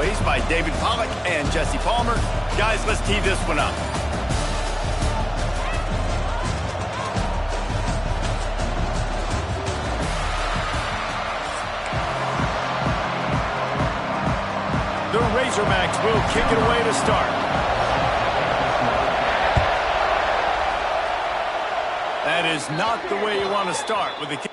voice by David Pollack and Jesse Palmer. Guys, let's tee this one up. The Razorbacks will kick it away to start. That is not the way you want to start with the kick.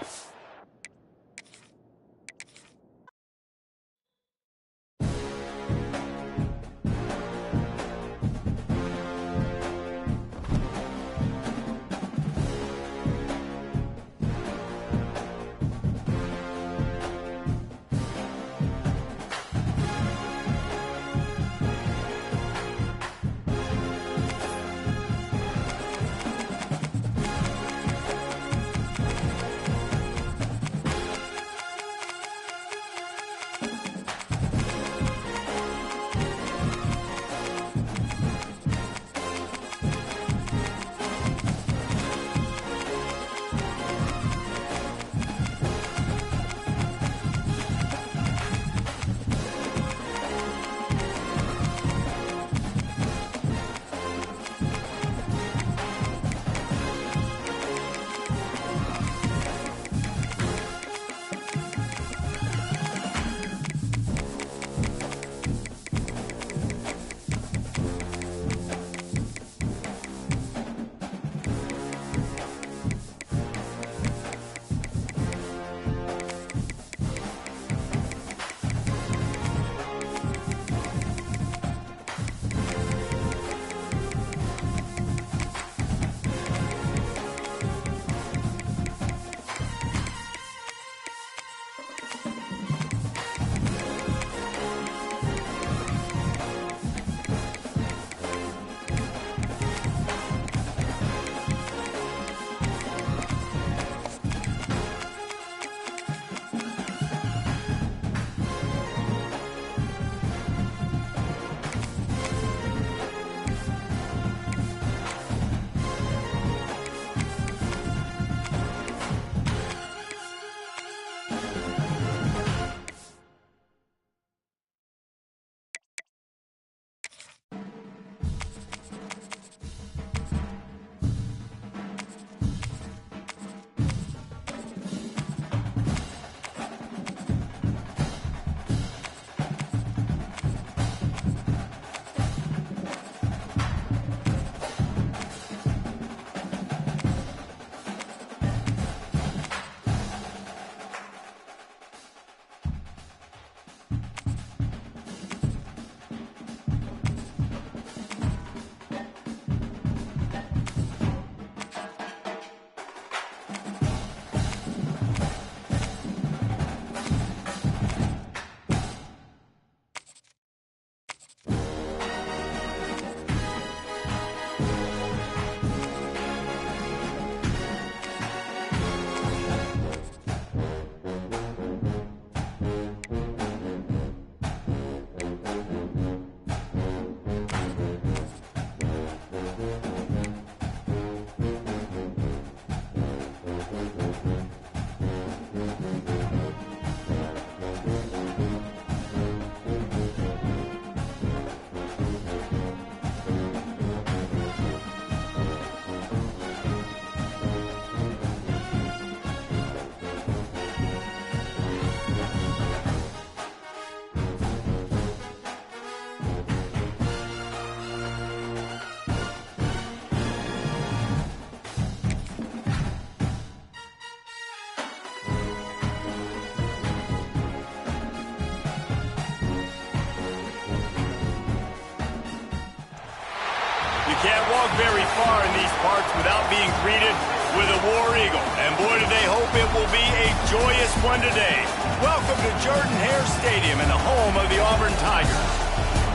Can't walk very far in these parts without being greeted with a War Eagle. And boy, do they hope it will be a joyous one today. Welcome to Jordan-Hare Stadium and the home of the Auburn Tigers.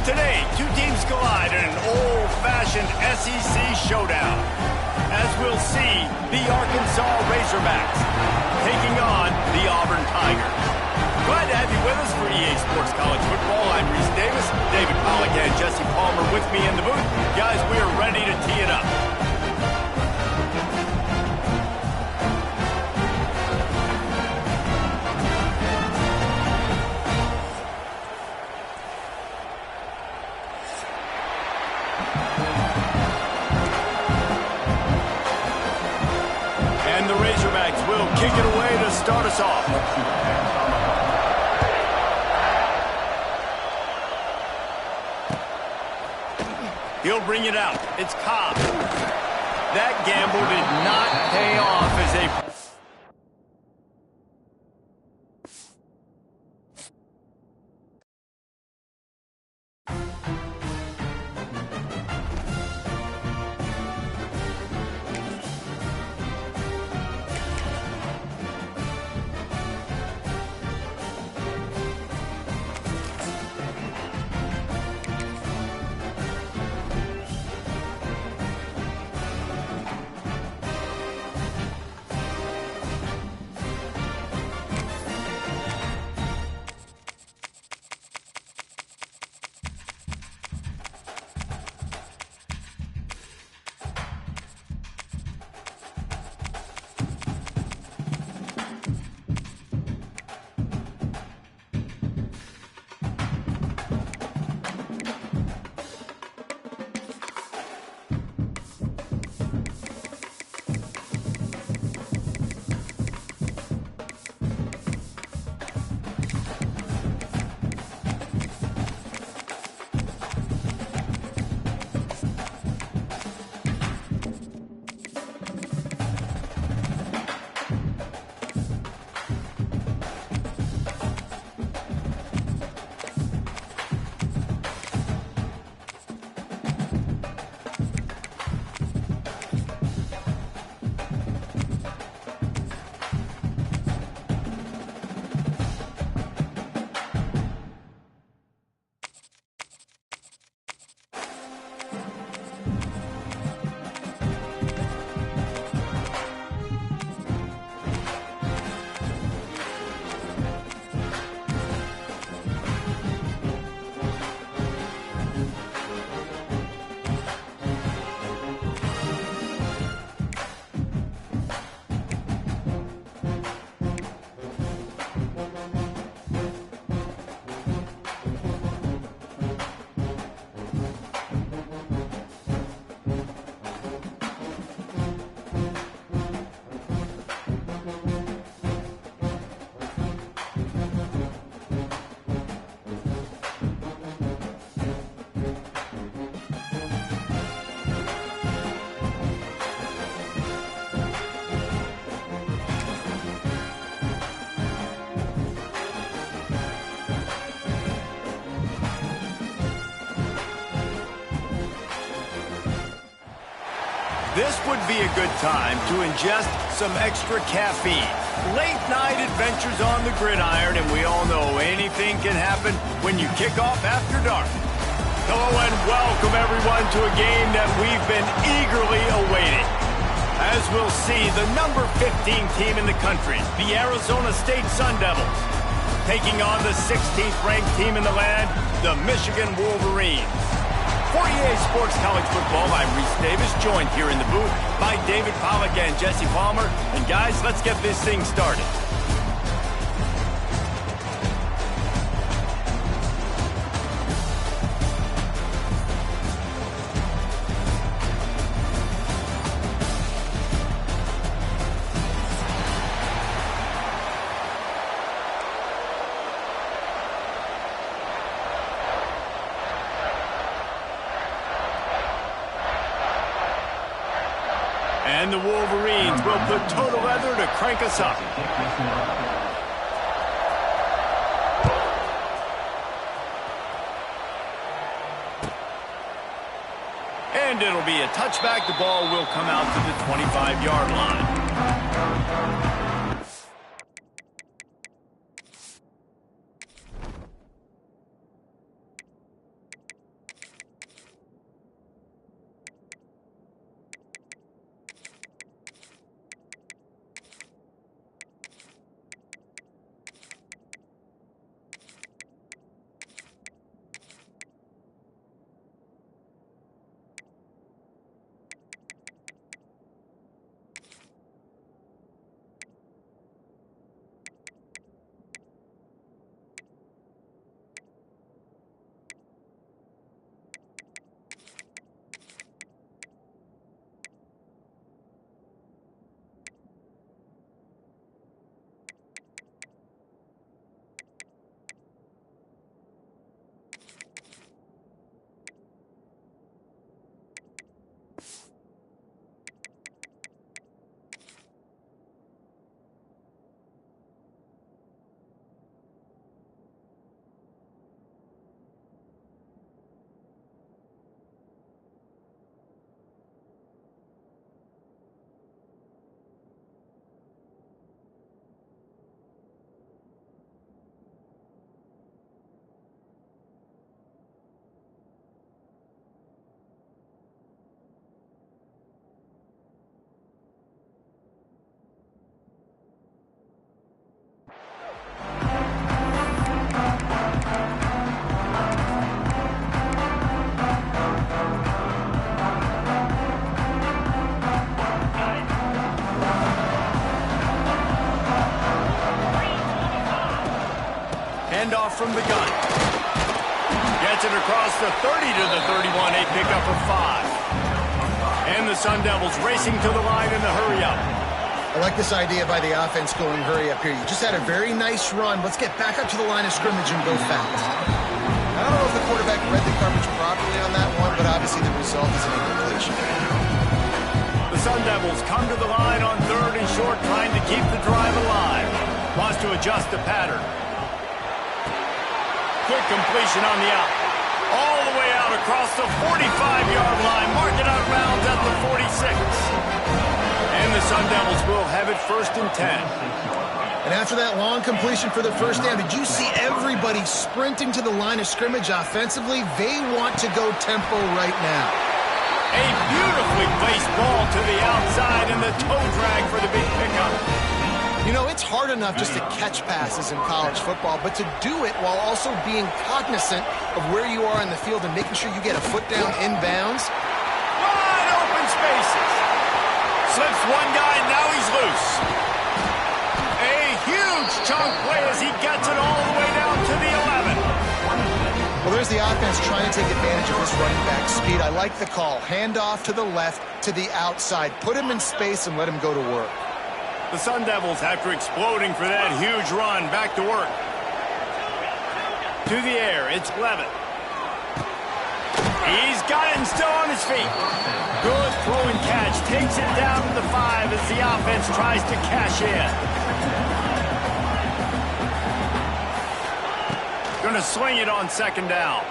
Today, two teams collide in an old-fashioned SEC showdown. As we'll see, the Arkansas Razorbacks taking on the Auburn Tigers. Glad to have you with us for EA Sports College Football. I'm Reese Davis, David Pollack, and Jesse Palmer with me in the booth. Guys, we are ready to tee it up. kick it away to start us off. He'll bring it out. It's Cobb. That gamble did not pay off as a... This would be a good time to ingest some extra caffeine. Late night adventures on the gridiron, and we all know anything can happen when you kick off after dark. Hello and welcome everyone to a game that we've been eagerly awaiting. As we'll see, the number 15 team in the country, the Arizona State Sun Devils, taking on the 16th ranked team in the land, the Michigan Wolverines. For EA Sports College Football, I'm Reese Davis, joined here in the booth by David Pollack and Jesse Palmer. And guys, let's get this thing started. And the Wolverines will put total leather to crank us up. And it'll be a touchback. The ball will come out to the 25-yard line. off from the gun. Gets it across the 30 to the 31, a pickup of 5. And the Sun Devils racing to the line in the hurry-up. I like this idea by the offense going hurry up here. You just had a very nice run. Let's get back up to the line of scrimmage and go fast. I don't know if the quarterback read the coverage properly on that one, but obviously the result is an incompletion. The Sun Devils come to the line on 3rd and short, trying to keep the drive alive. Wants to adjust the pattern. Quick completion on the out. All the way out across the 45-yard line. Mark it out of bounds at the 46. And the Sun Devils will have it 1st and 10. And after that long completion for the first down, did you see everybody sprinting to the line of scrimmage offensively? They want to go tempo right now. A beautifully placed ball to the outside and the toe drag for the big pickup. You know, it's hard enough just to catch passes in college football, but to do it while also being cognizant of where you are in the field and making sure you get a foot down inbounds. Wide open spaces. Slips one guy, now he's loose. A huge chunk play as he gets it all the way down to the 11. Well, there's the offense trying to take advantage of this running back speed. I like the call. Hand off to the left, to the outside. Put him in space and let him go to work. The Sun Devils, after exploding for that huge run, back to work. To the air, it's Levitt. He's got it and still on his feet. Good throw and catch. Takes it down to the 5 as the offense tries to cash in. Gonna swing it on 2nd down.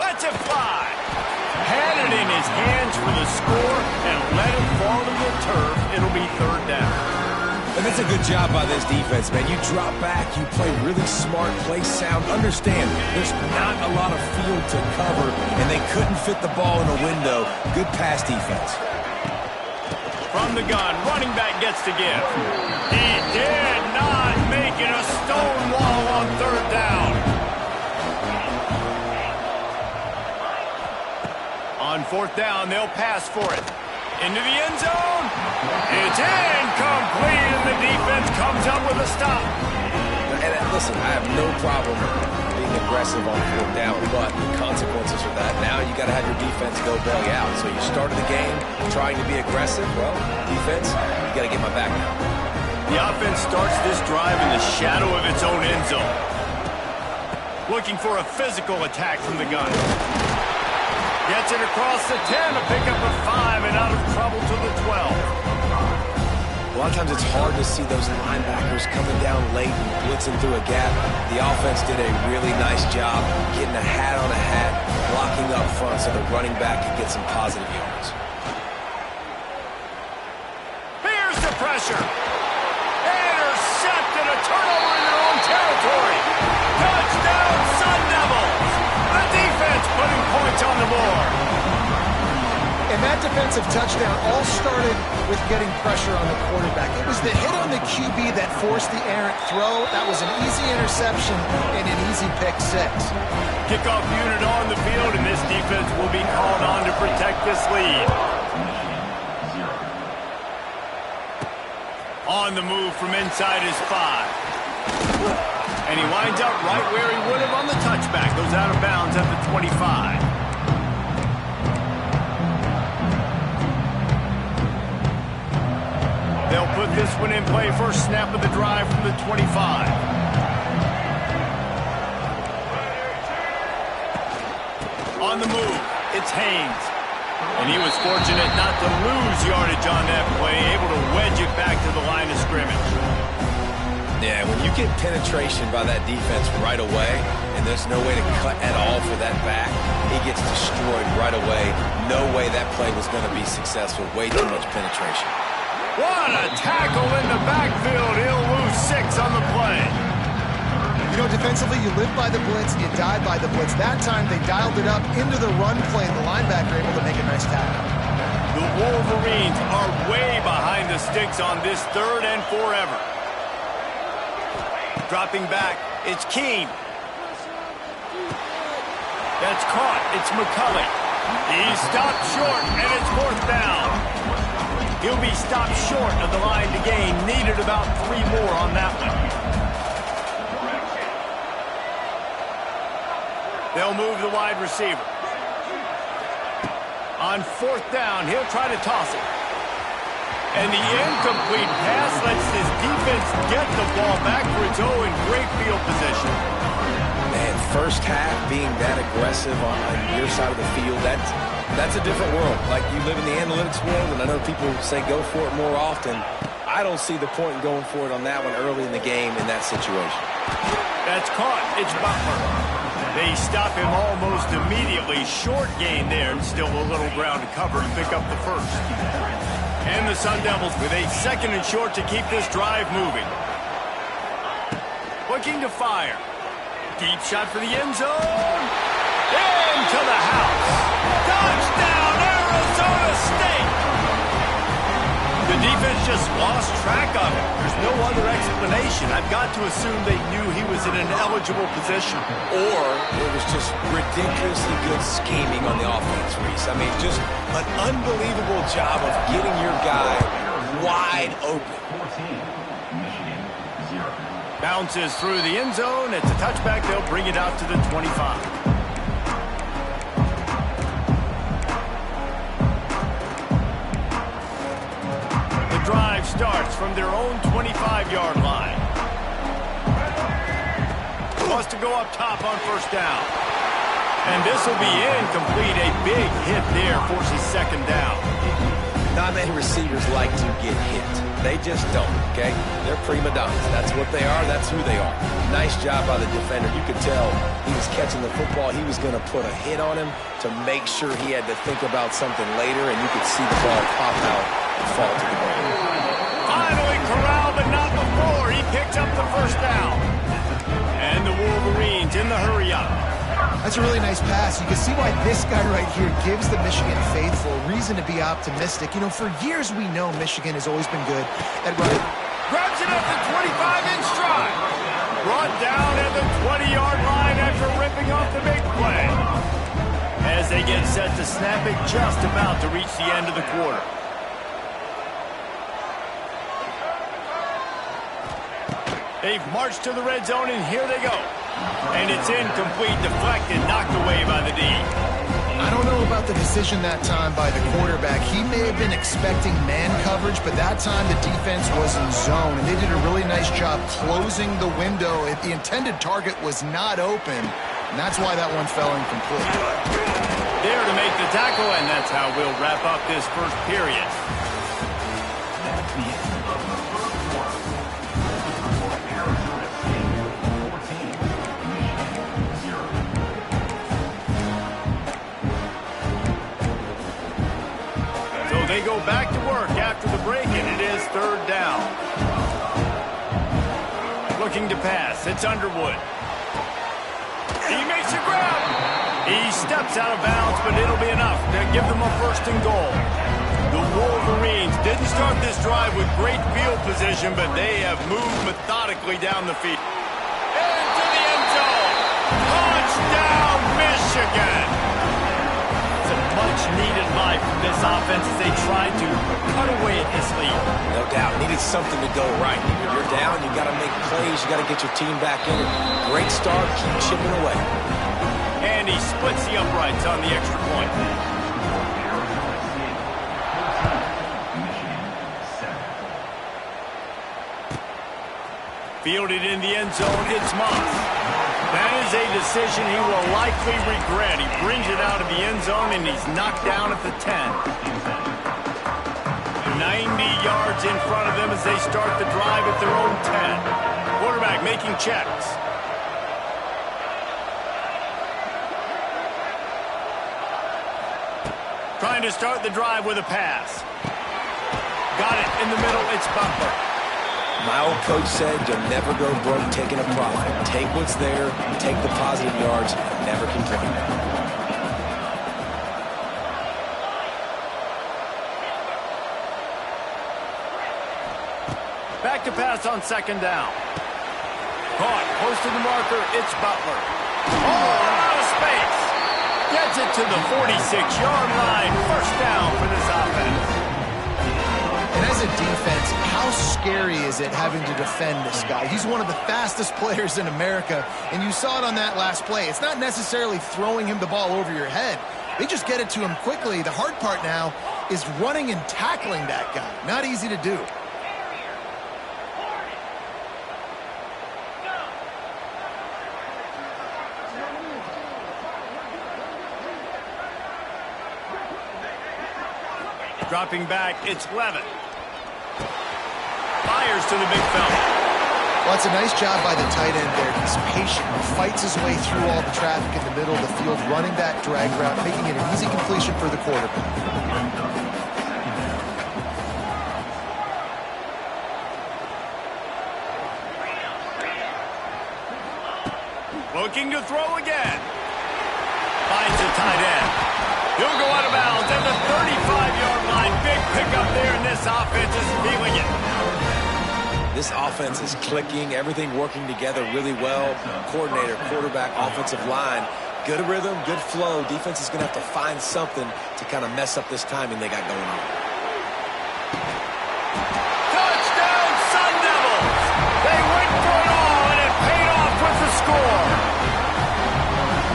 Lets it fly. Had it in his hands for the score and let it fall to the turf. It'll be 3rd down. And that's a good job by this defense, man. You drop back, you play really smart, play sound. Understand, there's not a lot of field to cover, and they couldn't fit the ball in a window. Good pass defense. From the gun, running back gets to give. He did not make it a stone wall on 3rd down. On 4th down, they'll pass for it. Into the end zone. It's incomplete, and the defense comes up with a stop. And listen, I have no problem being aggressive on 4th down, but the consequences of that, now you got to have your defense go belly out. So you started the game trying to be aggressive. Well, defense, you got to get my back now. The offense starts this drive in the shadow of its own end zone. Looking for a physical attack from the gun. Gets it across the 10, a pickup of 5, and out of trouble to the 12. A lot of times it's hard to see those linebackers coming down late and blitzing through a gap. The offense did a really nice job getting a hat on a hat, blocking up front so the running back could get some positive yards. Here's the pressure. Intercepted, a turnover in their own territory. Touchdown, Sun Devils. The defense putting points on the board. And that defensive touchdown all started with getting pressure on the quarterback. It was the hit on the QB that forced the errant throw. That was an easy interception and an easy pick 6. Kickoff unit on the field, and this defense will be called on to protect this lead. On the move from inside his 5. And he winds up right where he would have on the touchback. Goes out of bounds at the 25. They'll put this one in play. First snap of the drive from the 25. On the move, it's Haynes. And he was fortunate not to lose yardage on that play, able to wedge it back to the line of scrimmage. Yeah, when you get penetration by that defense right away, and there's no way to cut at all for that back, he gets destroyed right away. No way that play was going to be successful. Way too much penetration. What a tackle in the backfield. He'll lose 6 on the play. You know, defensively, you live by the blitz, you die by the blitz. That time, they dialed it up into the run play, and the linebacker able to make a nice tackle. The Wolverines are way behind the sticks on this 3rd and forever. Dropping back, it's Keene. That's caught, it's McCulley. He's stopped short, and it's 4th down. He'll be stopped short of the line to gain. Needed about 3 more on that one. They'll move the wide receiver. On 4th down, he'll try to toss it. And the incomplete pass lets his defense get the ball back for its own great field position. Man, first half being that aggressive on your side of the field, that's a different world. Like, you live in the analytics world, and I know people say go for it more often. I don't see the point in going for it on that one early in the game in that situation. That's caught. It's Butler. They stop him almost immediately. Short gain there, and still a little ground to cover and pick up the first. And the Sun Devils with a 2nd and short to keep this drive moving. Looking to fire. Deep shot for the end zone. Into the house. Touchdown, Arizona State. The defense just lost track of him. There's no other explanation. I've got to assume they knew he was in an eligible position. Or it was just ridiculously good scheming on the offense, Reese. I mean, just an unbelievable job of getting your guy wide open. Bounces through the end zone. It's a touchback. They'll bring it out to the 25. Drive starts from their own 25-yard line. Wants to go up top on 1st down. And this will be incomplete. A big hit there forces 2nd down. Not many receivers like to get hit. They just don't, okay? They're prima donnas. That's what they are. That's who they are. Nice job by the defender. You could tell he was catching the football. He was going to put a hit on him to make sure he had to think about something later, and you could see the ball pop out and fall to the ground. Finally corralled, but not before. He picked up the 1st down. And the Wolverines in the hurry-up. That's a really nice pass. You can see why this guy right here gives the Michigan faithful reason to be optimistic. You know, for years we know Michigan has always been good at running. Grabs it up the 25 in stride. Brought down at the 20-yard line after ripping off the big play. As they get set to snap it, just about to reach the end of the quarter. They've marched to the red zone, and here they go. And it's incomplete, deflected, knocked away by the D. I don't know about the decision that time by the quarterback. He may have been expecting man coverage, but that time the defense was in zone, and they did a really nice job closing the window. The intended target was not open, and that's why that one fell incomplete. There to make the tackle, and that's how we'll wrap up this first period. They go back to work after the break, and it is 3rd down. Looking to pass. It's Underwood. He makes a grab. He steps out of bounds, but it'll be enough to give them a 1st and goal. The Wolverines didn't start this drive with great field position, but they have moved methodically down the field. Into the end zone. Touchdown, Michigan. Much-needed life from this offense as they tried to cut away at this lead. No doubt. Needed something to go right. When you're down, you got to make plays. You got to get your team back in it. Great start. Keep chipping away. And he splits the uprights on the extra point. Fielded in the end zone. It's Moss. That is a decision he will likely regret. He brings it out of the end zone, and he's knocked down at the 10. 90 yards in front of them as they start the drive at their own 10. Quarterback making checks. Trying to start the drive with a pass. Got it in the middle. It's Butler. My old coach said you'll never go broke taking a profit. Take what's there, take the positive yards, and never complain. Back to pass on 2nd down. Caught, close to the marker, it's Butler. Oh, out of space. Gets it to the 46-yard line. 1st down for this offense. And as a defense, how scary is it having to defend this guy? He's one of the fastest players in America, and you saw it on that last play. It's not necessarily throwing him the ball over your head. They just get it to him quickly. The hard part now is running and tackling that guy. Not easy to do. Dropping back, it's Levin. Fires to the big fella. Well, it's a nice job by the tight end there. He's patient. He fights his way through all the traffic in the middle of the field, running that drag route, making it an easy completion for the quarterback. Looking to throw again. Finds the tight end. He'll go out of bounds at the 35-yard line. Big pickup there, and this offense is feeling it. This offense is clicking, everything working together really well. Coordinator, quarterback, offensive line. Good rhythm, good flow. Defense is going to have to find something to kind of mess up this timing they got going on. Touchdown, Sun Devils! They went for it all, and it paid off with the score.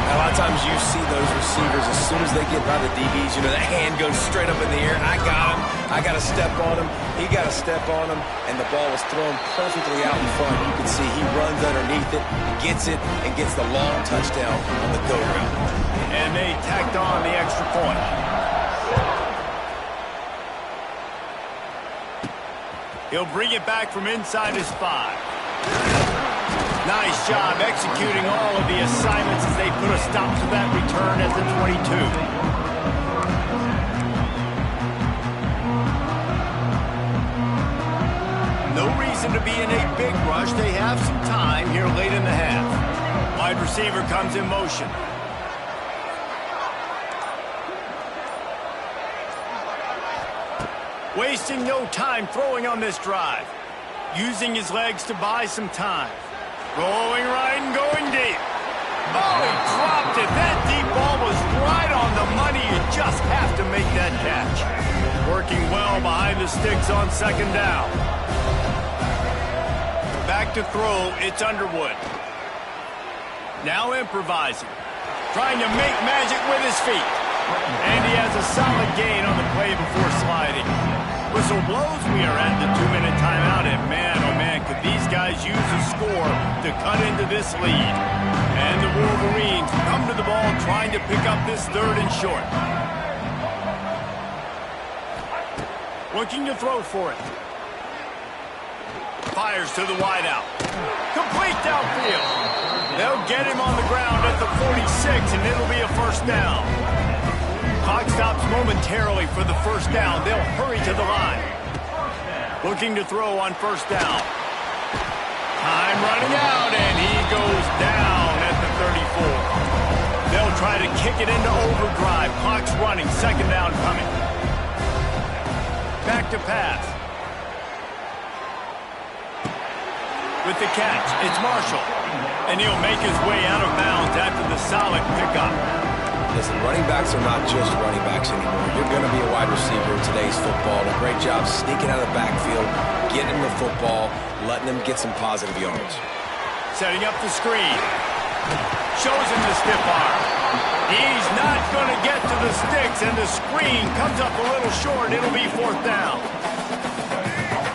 A lot of times you see those receivers, as soon as they get by the DBs, you know, that hand goes straight up in the air. I got him. I got to step on him. He got to step on him. And the ball was thrown perfectly out in front. You can see he runs underneath it, gets it, and gets the long touchdown on the go route. And they tacked on the extra point. He'll bring it back from inside his 5. Nice job executing all of the assignments as they put a stop to that return at the 22. No reason to be in a big rush. They have some time here late in the half. Wide receiver comes in motion. Wasting no time throwing on this drive. Using his legs to buy some time. Rolling right and going deep. Oh, he dropped it. That deep ball was right on the money. You just have to make that catch. Working well behind the sticks on second down. Back to throw, it's Underwood. Now improvising. Trying to make magic with his feet. And he has a solid gain on the play before sliding. Whistle blows, we are at the 2-minute timeout, and man, oh man, could these guys use a score to cut into this lead. And the Wolverines come to the ball trying to pick up this 3rd and short. Looking to throw for it. Fires to the wideout. Complete downfield. They'll get him on the ground at the 46, and it'll be a first down. Clock stops momentarily for the first down. They'll hurry to the line. Looking to throw on first down. Time running out, and he goes down at the 34. They'll try to kick it into overdrive. Clock's running. Second down coming. Back to pass. With the catch, it's Marshall. And he'll make his way out of bounds after the solid pickup. Listen, running backs are not just running backs anymore. You're going to be a wide receiver in today's football. A great job sneaking out of the backfield, getting him the football, letting him get some positive yards. Setting up the screen. Shows him the stiff arm. He's not going to get to the sticks, and the screen comes up a little short. It'll be 4th down.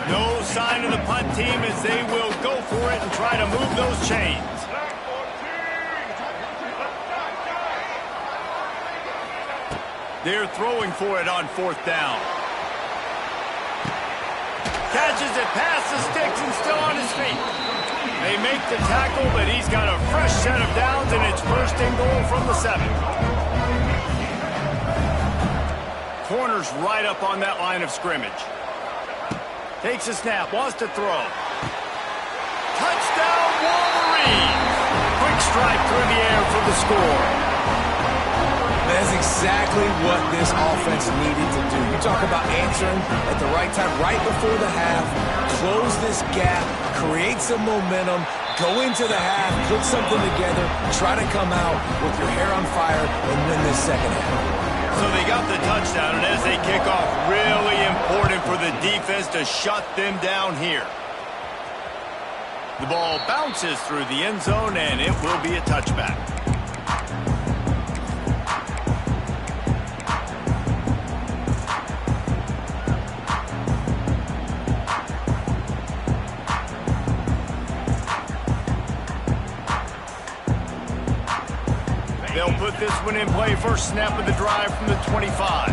No sign of the punt team as they will go for it and try to move those chains. They're throwing for it on 4th down. Catches it past the sticks and still on his feet. They make the tackle, but he's got a fresh set of downs, and it's 1st and goal from the 7. Corner's right up on that line of scrimmage. Takes a snap, wants to throw. Touchdown, Wolverines! Quick strike through the air for the score. That's exactly what this offense needed to do. You talk about answering at the right time, right before the half, close this gap, create some momentum, go into the half, put something together, try to come out with your hair on fire, and win this second half. So they got the touchdown, and as they kick off, really important for the defense to shut them down here. The ball bounces through the end zone, and it will be a touchback. They'll put this one in play. First snap of the drive from the 25.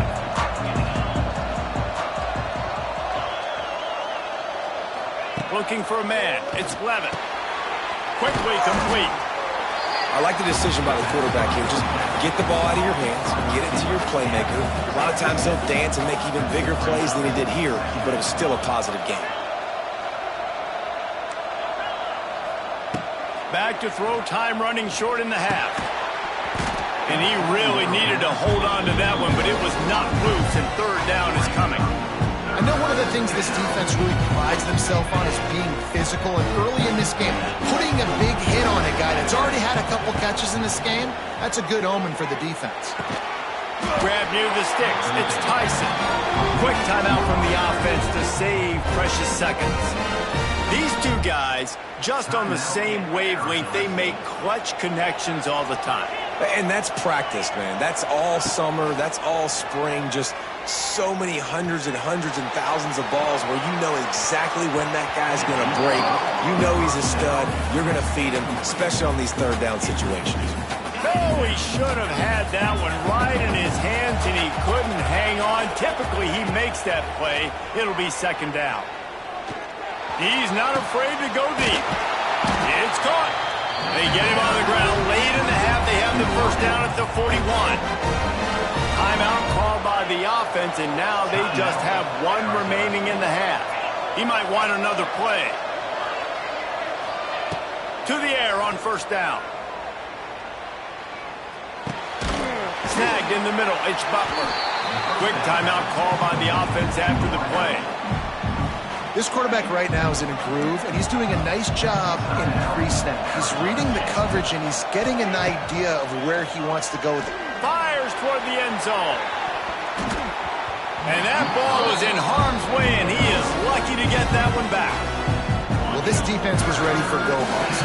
Looking for a man. It's Levitt. Quickly complete. I like the decision by the quarterback here. Just get the ball out of your hands, get it to your playmaker. A lot of times they'll dance and make even bigger plays than he did here, but it was still a positive game. Back to throw, time running short in the half. And he really needed to hold on to that one, but it was not loose, and third down is coming. I know one of the things this defense really prides themselves on is being physical, and early in this game, putting a big hit on a guy that's already had a couple catches in this game, that's a good omen for the defense. Grab near the sticks. It's Tyson. Quick timeout from the offense to save precious seconds. These two guys, just on the same wavelength, they make clutch connections all the time. And that's practice, man. That's all summer. That's all spring. Just so many hundreds and thousands of balls where you know exactly when that guy's going to break. You know he's a stud. You're going to feed him, especially on these third down situations. Oh, he should have had that one right in his hands, and he couldn't hang on. Typically, he makes that play. It'll be second down. He's not afraid to go deep. It's caught. They get him on the ground late in the half. They have the first down at the 41. Timeout called by the offense, and now they just have one remaining in the half. He might want another play. To the air on first down. Snagged in the middle. It's Butler. Quick timeout call by the offense after the play. This quarterback right now is in a groove, and he's doing a nice job in pre-snap. He's reading the coverage, and he's getting an idea of where he wants to go with it. Fires toward the end zone. And that ball was in harm's way, and he is lucky to get that one back. Well, this defense was ready for go-balls.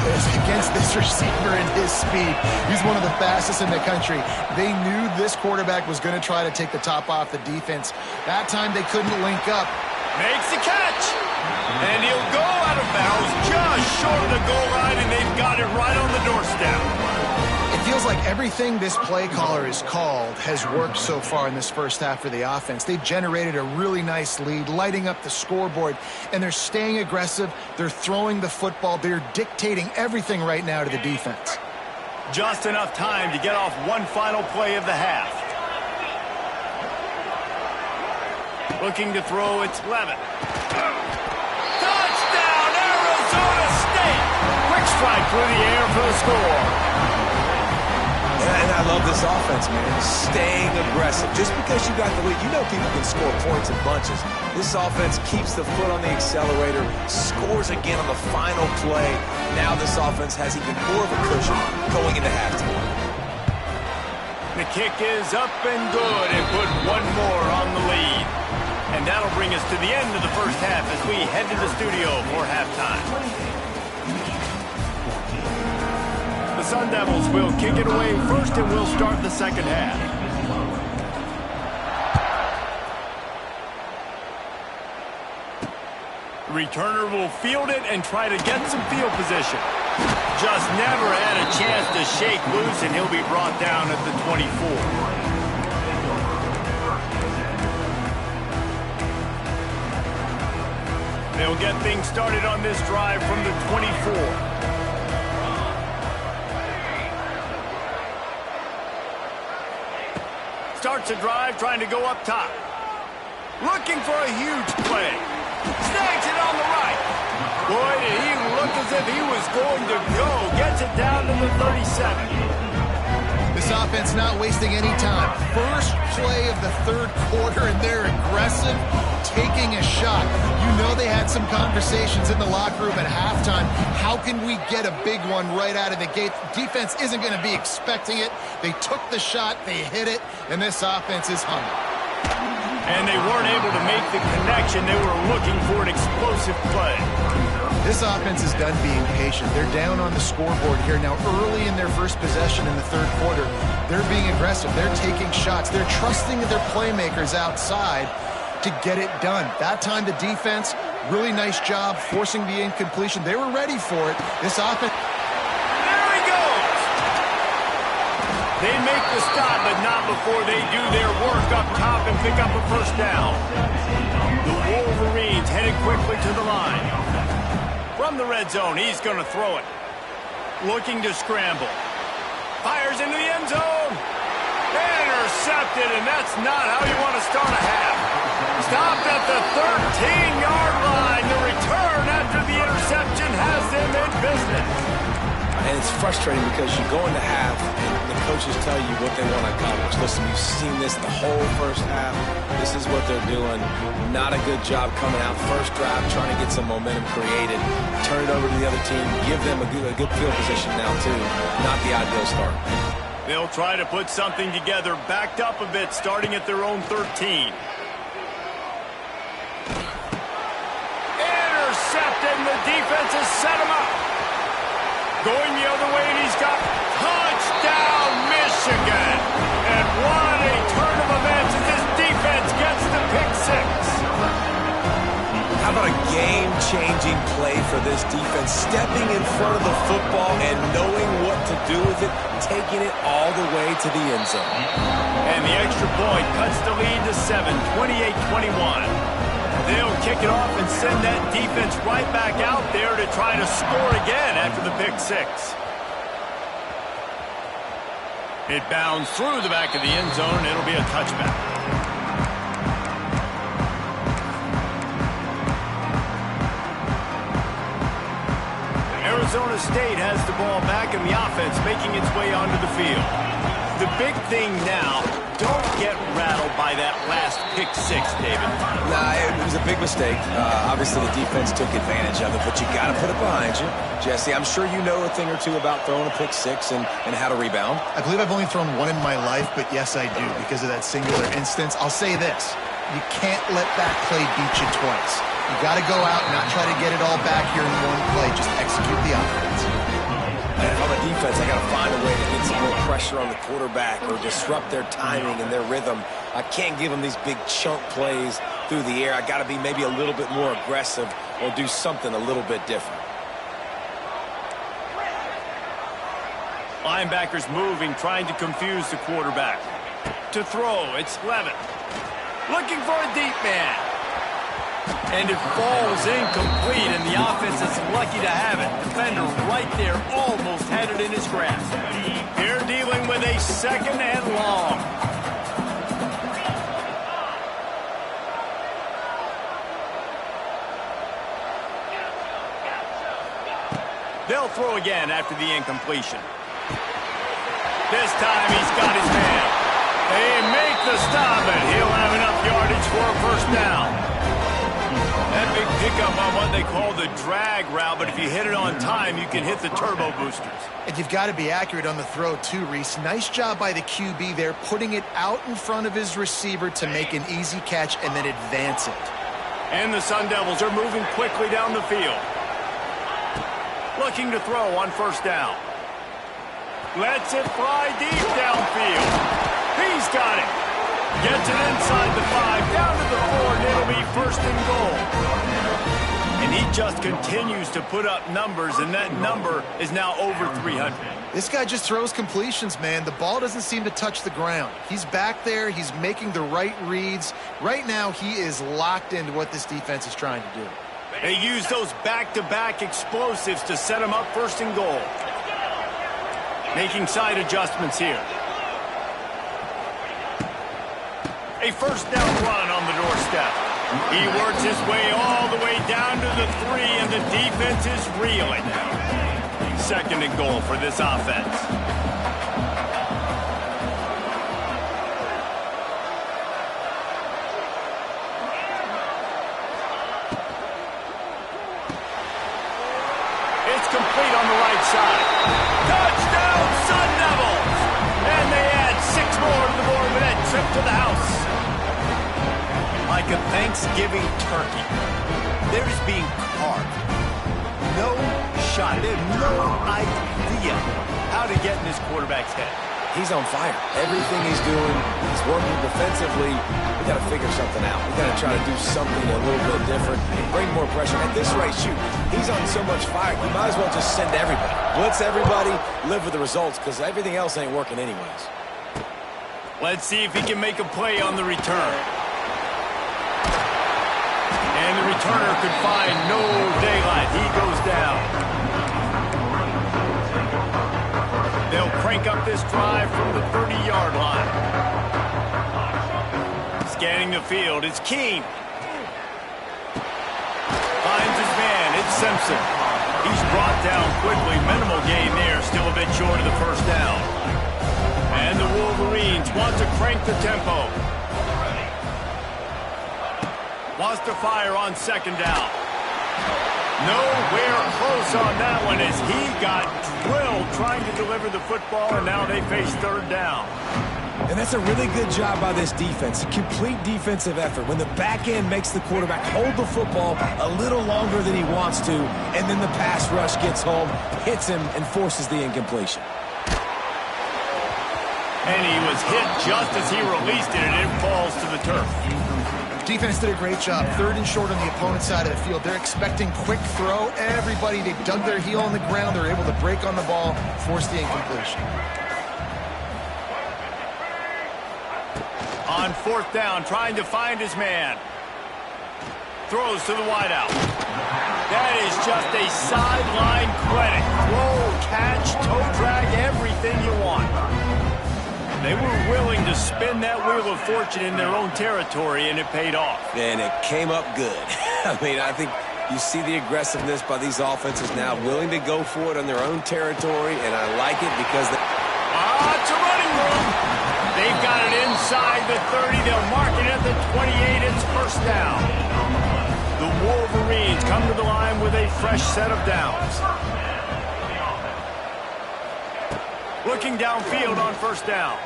Against this receiver and his speed, he's one of the fastest in the country. They knew this quarterback was going to try to take the top off the defense. That time they couldn't link up. Makes the catch. And he'll go out of bounds just short of the goal line, and they've got it right on the doorstep. It feels like everything this play caller has called has worked so far in this first half for the offense. They've generated a really nice lead, lighting up the scoreboard, and they're staying aggressive. They're throwing the football. They're dictating everything right now to the defense. Just enough time to get off one final play of the half. Looking to throw, it's Levitt. Touchdown, Arizona State! Quick strike through the air for the score. And I love this offense, man. Staying aggressive. Just because you got the lead, you know people can score points in bunches. This offense keeps the foot on the accelerator, scores again on the final play. Now this offense has even more of a cushion going into halftime. The kick is up and good, and put one more on the lead. And that'll bring us to the end of the first half as we head to the studio for halftime. The Sun Devils will kick it away first, and we'll start the second half. The returner will field it and try to get some field position. Just never had a chance to shake loose, and he'll be brought down at the 24. They'll get things started on this drive from the 24. Starts a drive trying to go up top. Looking for a huge play. Snags it on the right. Boy, did he look as if he was going to go. Gets it down to the 37. This offense not wasting any time. First play of the third quarter, and they're aggressive, taking a shot. You know they had some conversations in the locker room at halftime. How can we get a big one right out of the gate? Defense isn't going to be expecting it. They took the shot, they hit it, and this offense is humming. And they weren't able to make the connection. They were looking for an explosive play. This offense is done being patient. They're down on the scoreboard here. Now, early in their first possession in the third quarter, they're being aggressive. They're taking shots. They're trusting their playmakers outside to get it done. That time, the defense, really nice job forcing the incompletion. They were ready for it. This offense... There he goes! They make the stop, but not before they do their work up top and pick up a first down. The Wolverines headed quickly to the line. From the red zone, he's going to throw it. Looking to scramble. Fires into the end zone. Intercepted, and that's not how you want to start a half. Stopped at the 13-yard line. The return after the interception has them in business. And it's frustrating because you go into half and the coaches tell you what they want to accomplish. Listen, you've seen this the whole first half. This is what they're doing. Not a good job coming out first drive, trying to get some momentum created. Turn it over to the other team. Give them a good field position now, too. Not the ideal start. They'll try to put something together, backed up a bit, starting at their own 13. Intercepted, and the defense has set him up. Going the other way, and he's got touchdown, Michigan. And what a turn of events as this defense gets the pick six. How about a game-changing play for this defense? Stepping in front of the football and knowing what to do with it, taking it all the way to the end zone. And the extra point cuts the lead to 7, 28-21. They'll kick it off and send that defense right back out there to try to score again after the pick six. It bounds through the back of the end zone, and it'll be a touchback. Arizona State has the ball back, and the offense making its way onto the field. The big thing now, don't get rattled by that last pick six, David. Nah, it was a big mistake. Obviously, the defense took advantage of it, but you got to put it behind you. Jesse, I'm sure you know a thing or two about throwing a pick six and how to rebound. I believe I've only thrown one in my life, but yes, I do, because of that singular instance. I'll say this. You can't let that play beat you twice. You got to go out and not try to get it all back here in one play. Just execute the offense. And if I'm a defense, I got to find a way to get some more pressure on the quarterback or disrupt their timing and their rhythm. I can't give them these big chunk plays through the air. I got to be maybe a little bit more aggressive or do something a little bit different. Linebackers moving, trying to confuse the quarterback. To throw, it's Levitt. Looking for a deep man. And it falls incomplete, and the offense is lucky to have it. Defender right there almost had it in his grasp. They're dealing with a second and long. They'll throw again after the incompletion. This time he's got his man. They make the stop, and he'll have enough yardage for a first down. That big pickup on what they call the drag route, but if you hit it on time, you can hit the turbo boosters. And you've got to be accurate on the throw, too, Reese. Nice job by the QB there, putting it out in front of his receiver to make an easy catch and then advance it. And the Sun Devils are moving quickly down the field. Looking to throw on first down. Lets it fly deep downfield. He's got it. Gets it inside the 5, down to the 4, and it'll be first and goal. And he just continues to put up numbers, and that number is now over 300. This guy just throws completions, man. The ball doesn't seem to touch the ground. He's back there. He's making the right reads. Right now, he is locked into what this defense is trying to do. They use those back-to-back explosives to set him up first and goal. Making side adjustments here. A first down run on the doorstep. He works his way all the way down to the 3, and the defense is reeling. Second and goal for this offense. side. Touchdown, Sun Devils! And they add 6 more to the board with that trip to the house. Like a Thanksgiving turkey, theirs being carved. No shot. They have no idea how to get in this quarterback's head. He's on fire. Everything he's doing, he's working defensively. We got to figure something out. We got to try to do something a little bit different, bring more pressure. At this rate, shoot, he's on so much fire, you might as well just send everybody. Blitz everybody, live with the results, because everything else ain't working anyways. Let's see if he can make a play on the return. And the returner could find no daylight. He goes down. They'll crank up this drive from the 30-yard line. Scanning the field, it's Keene. Finds his man, it's Simpson. He's brought down quickly. Minimal gain there, still a bit short of the first down. And the Wolverines want to crank the tempo. Wants to fire on second down. Nowhere close on that one as he got drilled trying to deliver the football, and now they face third down. And that's a really good job by this defense. Complete defensive effort. When the back end makes the quarterback hold the football a little longer than he wants to, and then the pass rush gets home, hits him, and forces the incompletion. And he was hit just as he released it, and it falls to the turf. Defense did a great job. 3rd and short on the opponent's side of the field. They're expecting quick throw. Everybody, they dug their heel on the ground. They're able to break on the ball, force the incompletion. On 4th down, trying to find his man. Throws to the wideout. That is just a sideline credit. Throw, catch, toe drag, everything you want. They were willing to spin that wheel of fortune in their own territory, and it paid off. And it came up good. I mean, I think you see the aggressiveness by these offenses now, willing to go for it on their own territory, and I like it because they... It's a running room. They've got it inside the 30. They'll mark it at the 28. It's first down. The Wolverines come to the line with a fresh set of downs. Looking downfield on first down.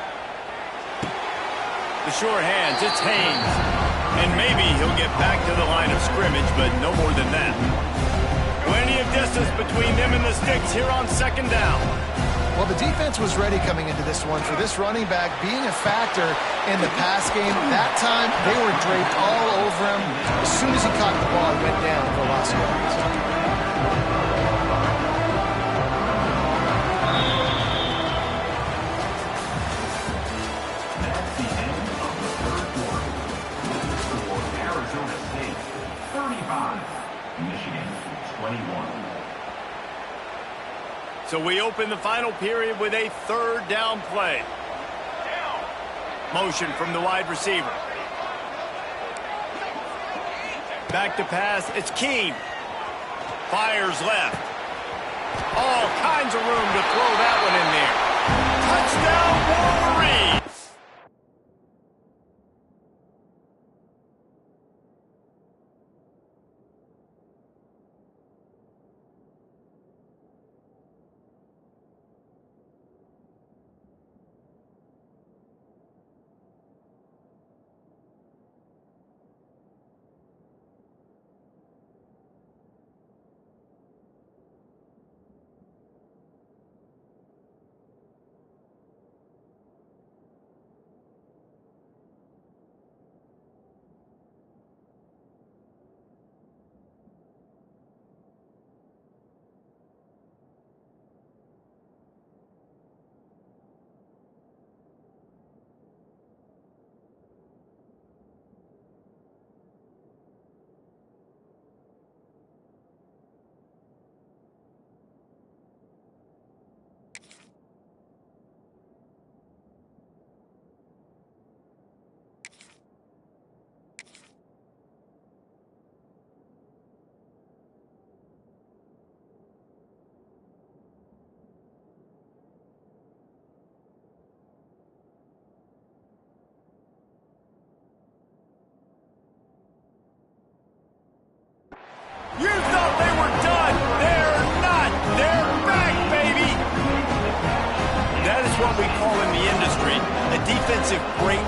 The short hands, it's Haynes. And maybe he'll get back to the line of scrimmage, but no more than that. Plenty of distance between them and the sticks here on second down. Well, the defense was ready coming into this one for this running back being a factor in the pass game. That time, they were draped all over him. As soon as he caught the ball, he went down for loss of yards. So we open the final period with a 3rd down play. Motion from the wide receiver. Back to pass, it's Keene. Fires left. All kinds of room to throw that one in there. Touchdown, Wolverines!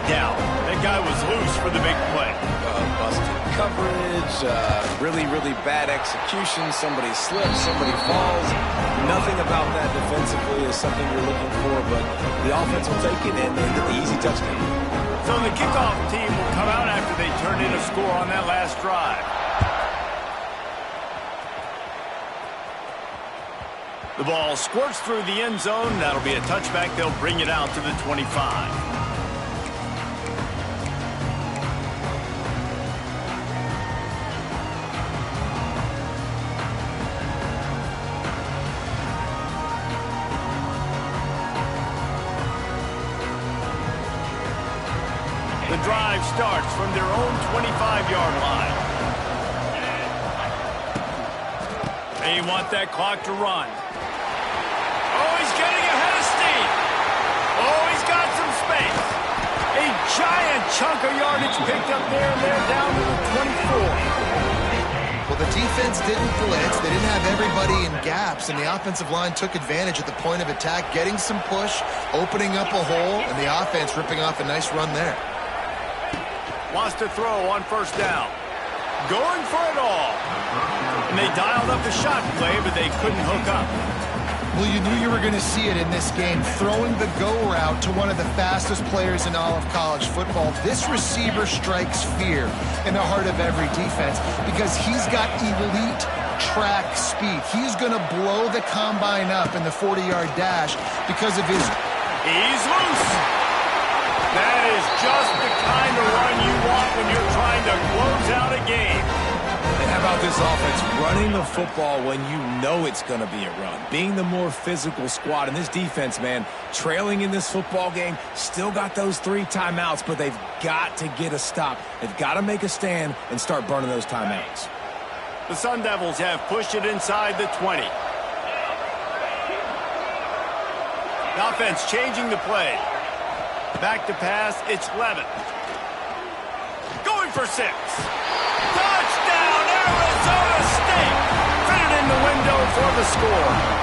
down. That guy was loose for the big play. Busted coverage, really, really bad execution. Somebody slips, somebody falls. Nothing about that defensively is something you're looking for, but the offense will take it and get the easy touchdown. So the kickoff team will come out after they turn in a score on that last drive. The ball squirts through the end zone. That'll be a touchback. They'll bring it out to the 25. The drive starts from their own 25-yard line. They want that clock to run. Oh, he's getting ahead of steam. Oh, he's got some space. A giant chunk of yardage picked up there, and they're down to the 24. Well, the defense didn't blitz. They didn't have everybody in gaps, and the offensive line took advantage at the point of attack, getting some push, opening up a hole, and the offense ripping off a nice run there. Wants to throw on first down. Going for it all. And they dialed up the shot play, but they couldn't hook up. Well, you knew you were going to see it in this game, throwing the go route to one of the fastest players in all of college football. This receiver strikes fear in the heart of every defense because he's got elite track speed. He's going to blow the combine up in the 40-yard dash because of his... He's loose. That is just the kind of run you want when you're trying to close out a game. And how about this offense running the football when you know it's going to be a run? Being the more physical squad. And this defense, man, trailing in this football game, still got those 3 timeouts, but they've got to get a stop. They've got to make a stand and start burning those timeouts. The Sun Devils have pushed it inside the 20. The offense changing the play. Back to pass, it's Levitt. Going for 6. Touchdown, Arizona State! Fit it in the window for the score.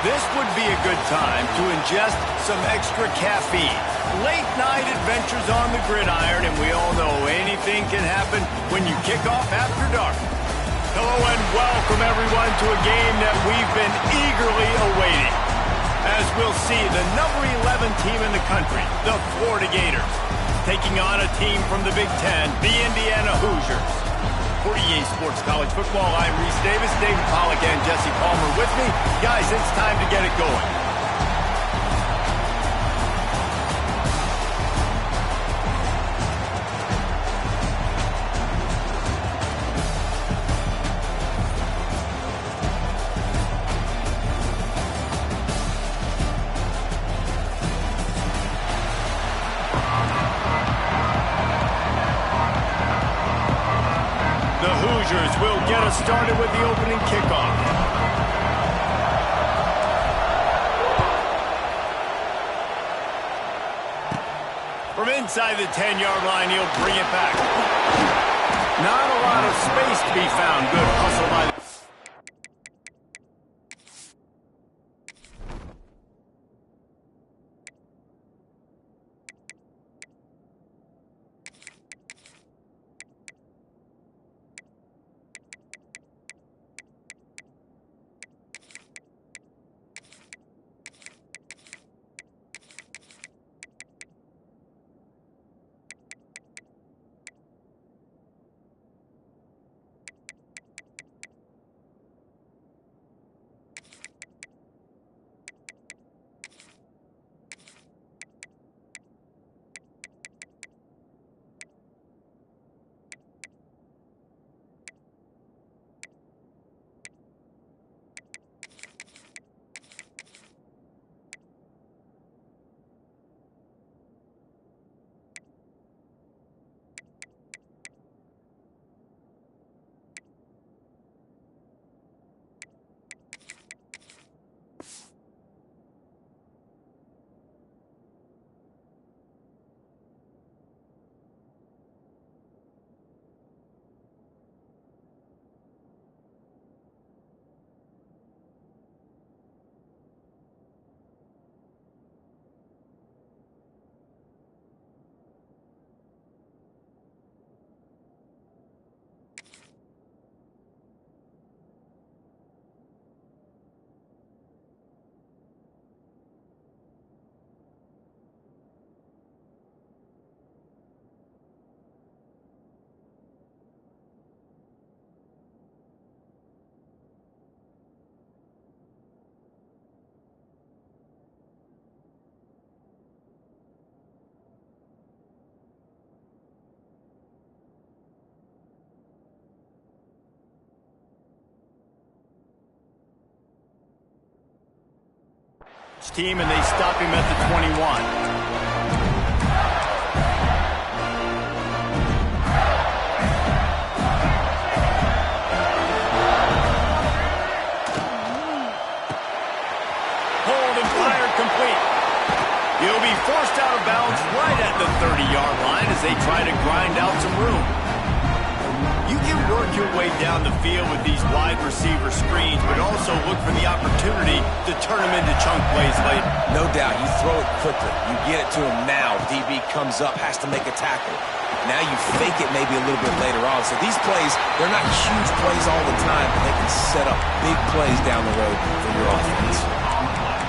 This would be a good time to ingest some extra caffeine. Late night adventures on the gridiron, and we all know anything anything can happen when you kick off after dark. Hello and welcome everyone to a game that we've been eagerly awaiting. As we'll see the number 11 team in the country, the Florida Gators, taking on a team from the Big Ten, the Indiana Hoosiers. For EA Sports College Football, I'm Reese Davis, David Pollack, and Jesse Palmer with me. Guys, it's time to get it going. Will get us started with the opening kickoff. From inside the 10-yard line, he'll bring it back. Not a lot of space to be found. Good hustle by the... team, and they stop him at the 21. Hold and fire complete. He'll be forced out of bounds right at the 30-yard line as they try to grind out some room. You can work your way down the field with these wide receiver screens, but also look for the opportunity to turn them into chunk plays later. No doubt, you throw it quickly. You get it to him now. DB comes up, has to make a tackle. Now you fake it maybe a little bit later on. So these plays, they're not huge plays all the time, but they can set up big plays down the road for your offense.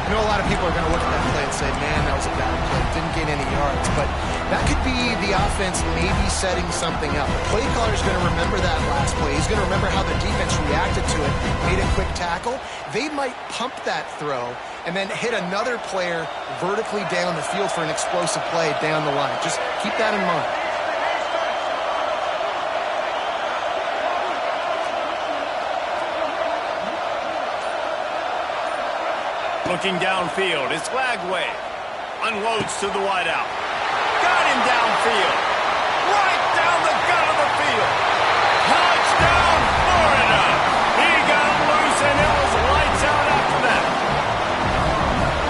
I know a lot of people are going to look at that play and say, man, that was a bad play. Didn't gain any yards. But that could be the offense maybe setting something up. The play caller's going to remember that last play. He's going to remember how the defense reacted to it, made a quick tackle. They might pump that throw and then hit another player vertically down the field for an explosive play down the line. Just keep that in mind. Looking downfield, it's Lagway. Unloads to the wideout. Got him downfield. Right down the gut of the field. Touchdown, Florida. He got loose and it was lights out after that.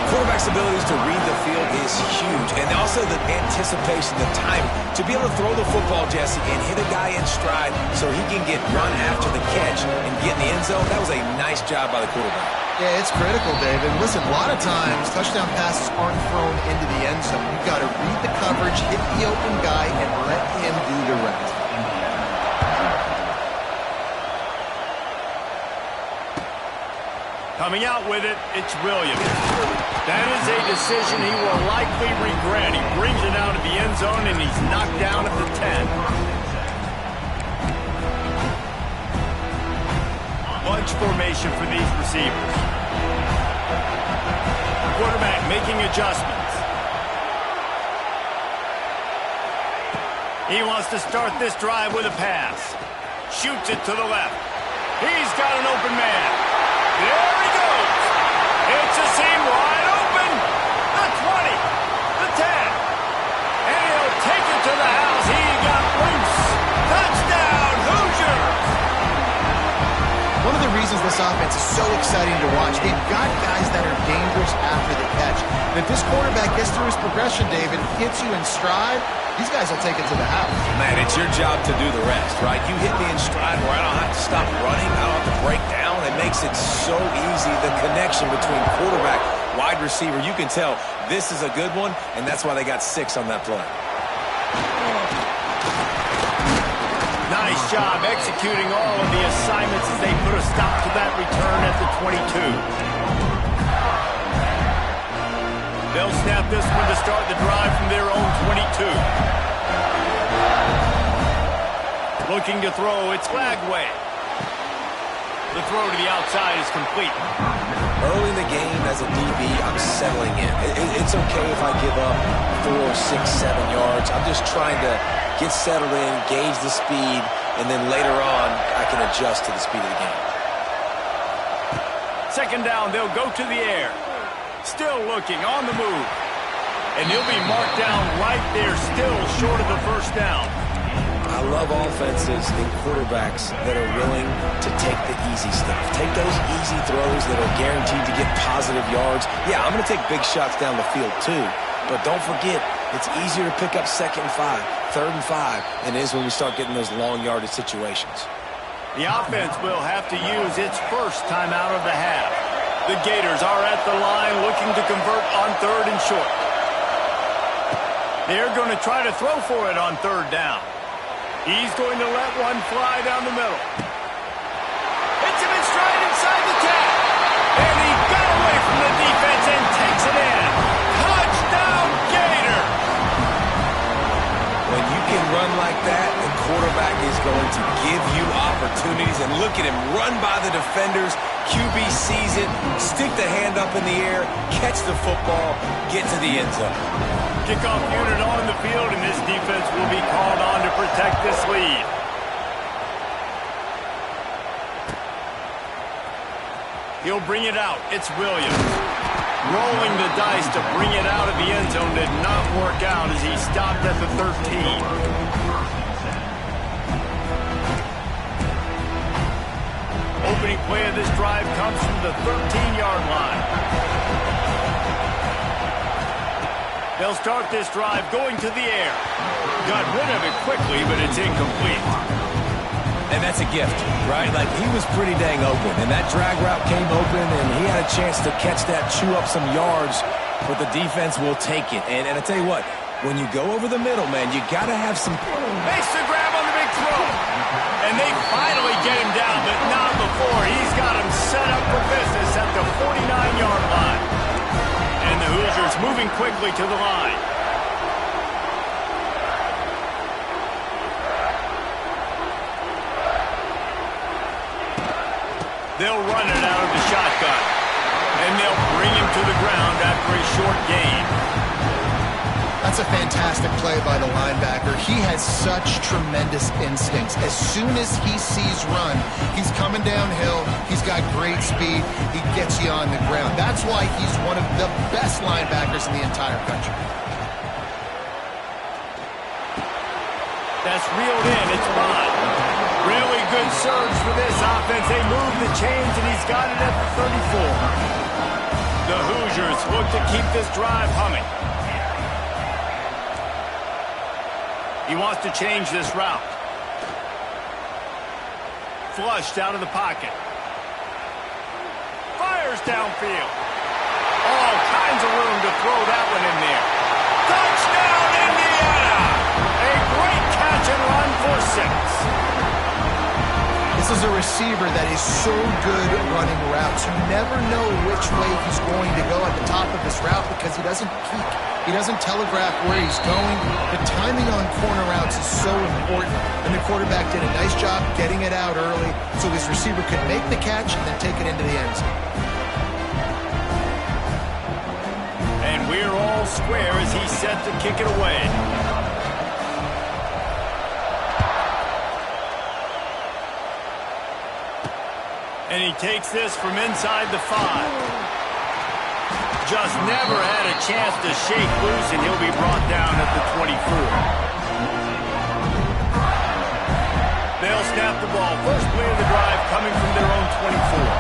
Quarterback's abilities to read the field is huge. And also the anticipation, the time to be able to throw the football, Jesse, and hit a guy in stride so he can get run after the catch and get in the end zone. That was a nice job by the quarterback. Yeah, it's critical, David. Listen, a lot of times touchdown passes aren't thrown into the end zone. You've got to read the coverage, hit the open guy, and let him do the rest. Coming out with it, it's Williams. That is a decision he will likely regret. He brings it out of the end zone, and he's knocked down at the 10. Bunch formation for these receivers. Quarterback making adjustments. He wants to start this drive with a pass. Shoots it to the left. He's got an open man. There he goes. It's a seam wide open. The 20, the 10. And he'll take it to the house. He got loose. Touchdown, Hoosiers. One of the reasons this offense is so exciting to watch, they've got guys that are dangerous after the catch. And if this quarterback gets through his progression, David, hits you in stride, these guys will take it to the house. Man, it's your job to do the rest, right? You hit me in stride where I don't have to stop running. I don't have to break down. It makes it so easy, the connection between quarterback, wide receiver. You can tell this is a good one, and that's why they got 6 on that play. Nice job executing all of the assignments as they put a stop to that return at the 22. They'll snap this one to start the drive from their own 22. Looking to throw, it's Lagway. The throw to the outside is complete. Early in the game, as a DB, I'm settling in. It's okay if I give up 4, 6, 7 yards. I'm just trying to get settled in, gauge the speed, and then later on, I can adjust to the speed of the game. Second down, they'll go to the air. Still looking, on the move. And he'll be marked down right there, still short of the first down. I love offenses and quarterbacks that are willing to take the easy stuff. Take those easy throws that are guaranteed to get positive yards. Yeah, I'm going to take big shots down the field too. But don't forget, it's easier to pick up 2nd and 5, 3rd and 5 than it is when we start getting those long yardage situations. The offense will have to use its first timeout of the half. The Gators are at the line looking to convert on 3rd and short. They're going to try to throw for it on 3rd down. He's going to let one fly down the middle. Hits him in stride inside the 10. And he got away from the defense and takes it in. Touchdown, Gator! When you can run like that, the quarterback is going to give you opportunities. And look at him run by the defenders. QB sees it, stick the hand up in the air, catch the football, get to the end zone. Kickoff unit on the field, and this defense will be called on to protect this lead. He'll bring it out. It's Williams. Rolling the dice to bring it out of the end zone did not work out as he stopped at the 13. Opening play of this drive comes from the 13-yard line. They'll start this drive going to the air. Got rid of it quickly, but it's incomplete. And that's a gift, right? Like, he was pretty dang open, and that drag route came open, and he had a chance to catch that, chew up some yards, but the defense will take it. And I tell you what, when you go over the middle, man, you got to have some... Makes the grab on the big throw. And they finally get him down, but not before. He's got him set up for business at the 49-yard line. And the Hoosiers moving quickly to the line. They'll run it out of the shotgun. And they'll bring him to the ground after a short gain. That's a fantastic play by the linebacker. He has such tremendous instincts. As soon as he sees run, he's coming downhill. He's got great speed. He gets you on the ground. That's why he's one of the best linebackers in the entire country. That's reeled in. It's Bond. Really good surge for this offense. They move the chains, and he's got it at the 34. The Hoosiers look to keep this drive humming. He wants to change this route. Flushed out of the pocket. Fires downfield. All kinds of room to throw that one in there. Touchdown, Indiana! A great catch and run for 6. This is a receiver that is so good at running routes. You never know which way he's going to go at the top of his route because he doesn't peek. He doesn't telegraph where he's going. The timing on corner routes is so important, and the quarterback did a nice job getting it out early so his receiver could make the catch and then take it into the end zone. And we're all square as he's set to kick it away. And he takes this from inside the 5. Just never had a chance to shake loose, and he'll be brought down at the 24. They'll snap the ball. First play of the drive coming from their own 24.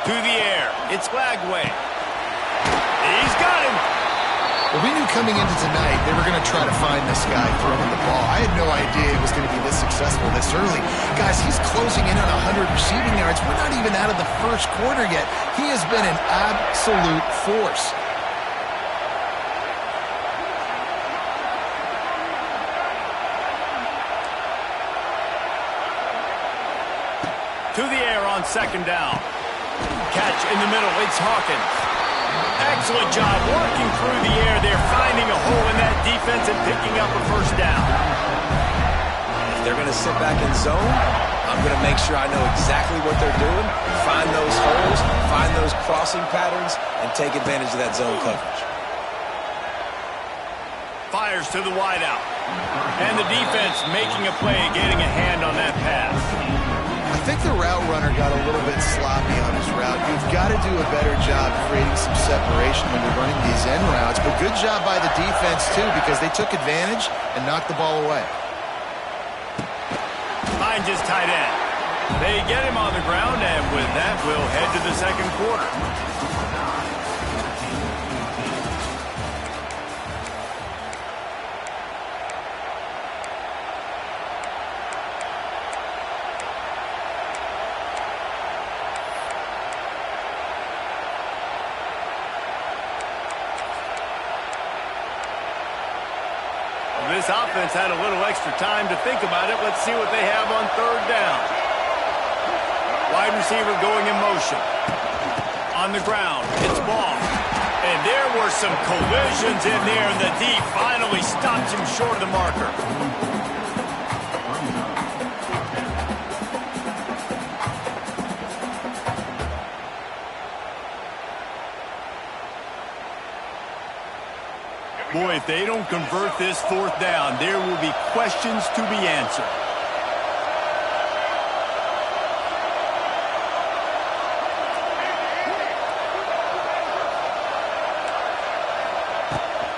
To the air. It's Lagway. He's got him. Well, we knew coming into tonight they were going to try to find this guy throwing the ball. I had no idea it was going to be this successful this early. Guys, he's closing in on 100 receiving yards. We're not even out of the first quarter yet. He has been an absolute force. To the air on second down. Catch in the middle. It's Hawkins. Excellent job working through the air. They're finding a hole in that defense and picking up a first down. If they're going to sit back in zone, I'm going to make sure I know exactly what they're doing, find those holes, find those crossing patterns, and take advantage of that zone coverage. Fires to the wideout. And the defense making a play, getting a hand on that pass. I think the route runner got a little bit sloppy on his route. You've got to do a better job creating some separation when you're running these end routes. But good job by the defense, too, because they took advantage and knocked the ball away. Finds his tight end. They get him on the ground, and with that, we'll head to the second quarter. This offense had a little extra time to think about it. Let's see what they have on third down. Wide receiver going in motion. On the ground, it's Ball. And there were some collisions in there, and the D finally stopped him short of the marker. Boy, if they don't convert this fourth down, there will be questions to be answered.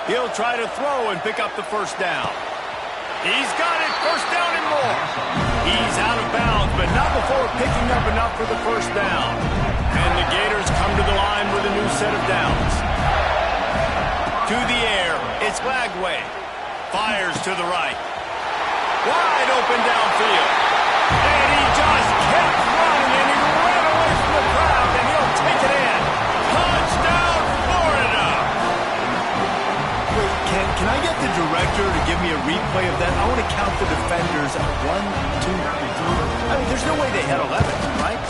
He'll try to throw and pick up the first down. He's got it, first down and more. He's out of bounds, but not before picking up enough for the first down. And the Gators come to the line with a new set of downs. To the air, it's Lagway. Fires to the right. Wide open downfield. And he just kept running, and he ran away from the crowd, and he'll take it in. Touchdown, Florida! Wait, can I get the director to give me a replay of that? I want to count the defenders. 1, 2, 3. I mean, there's no way they had 11, right?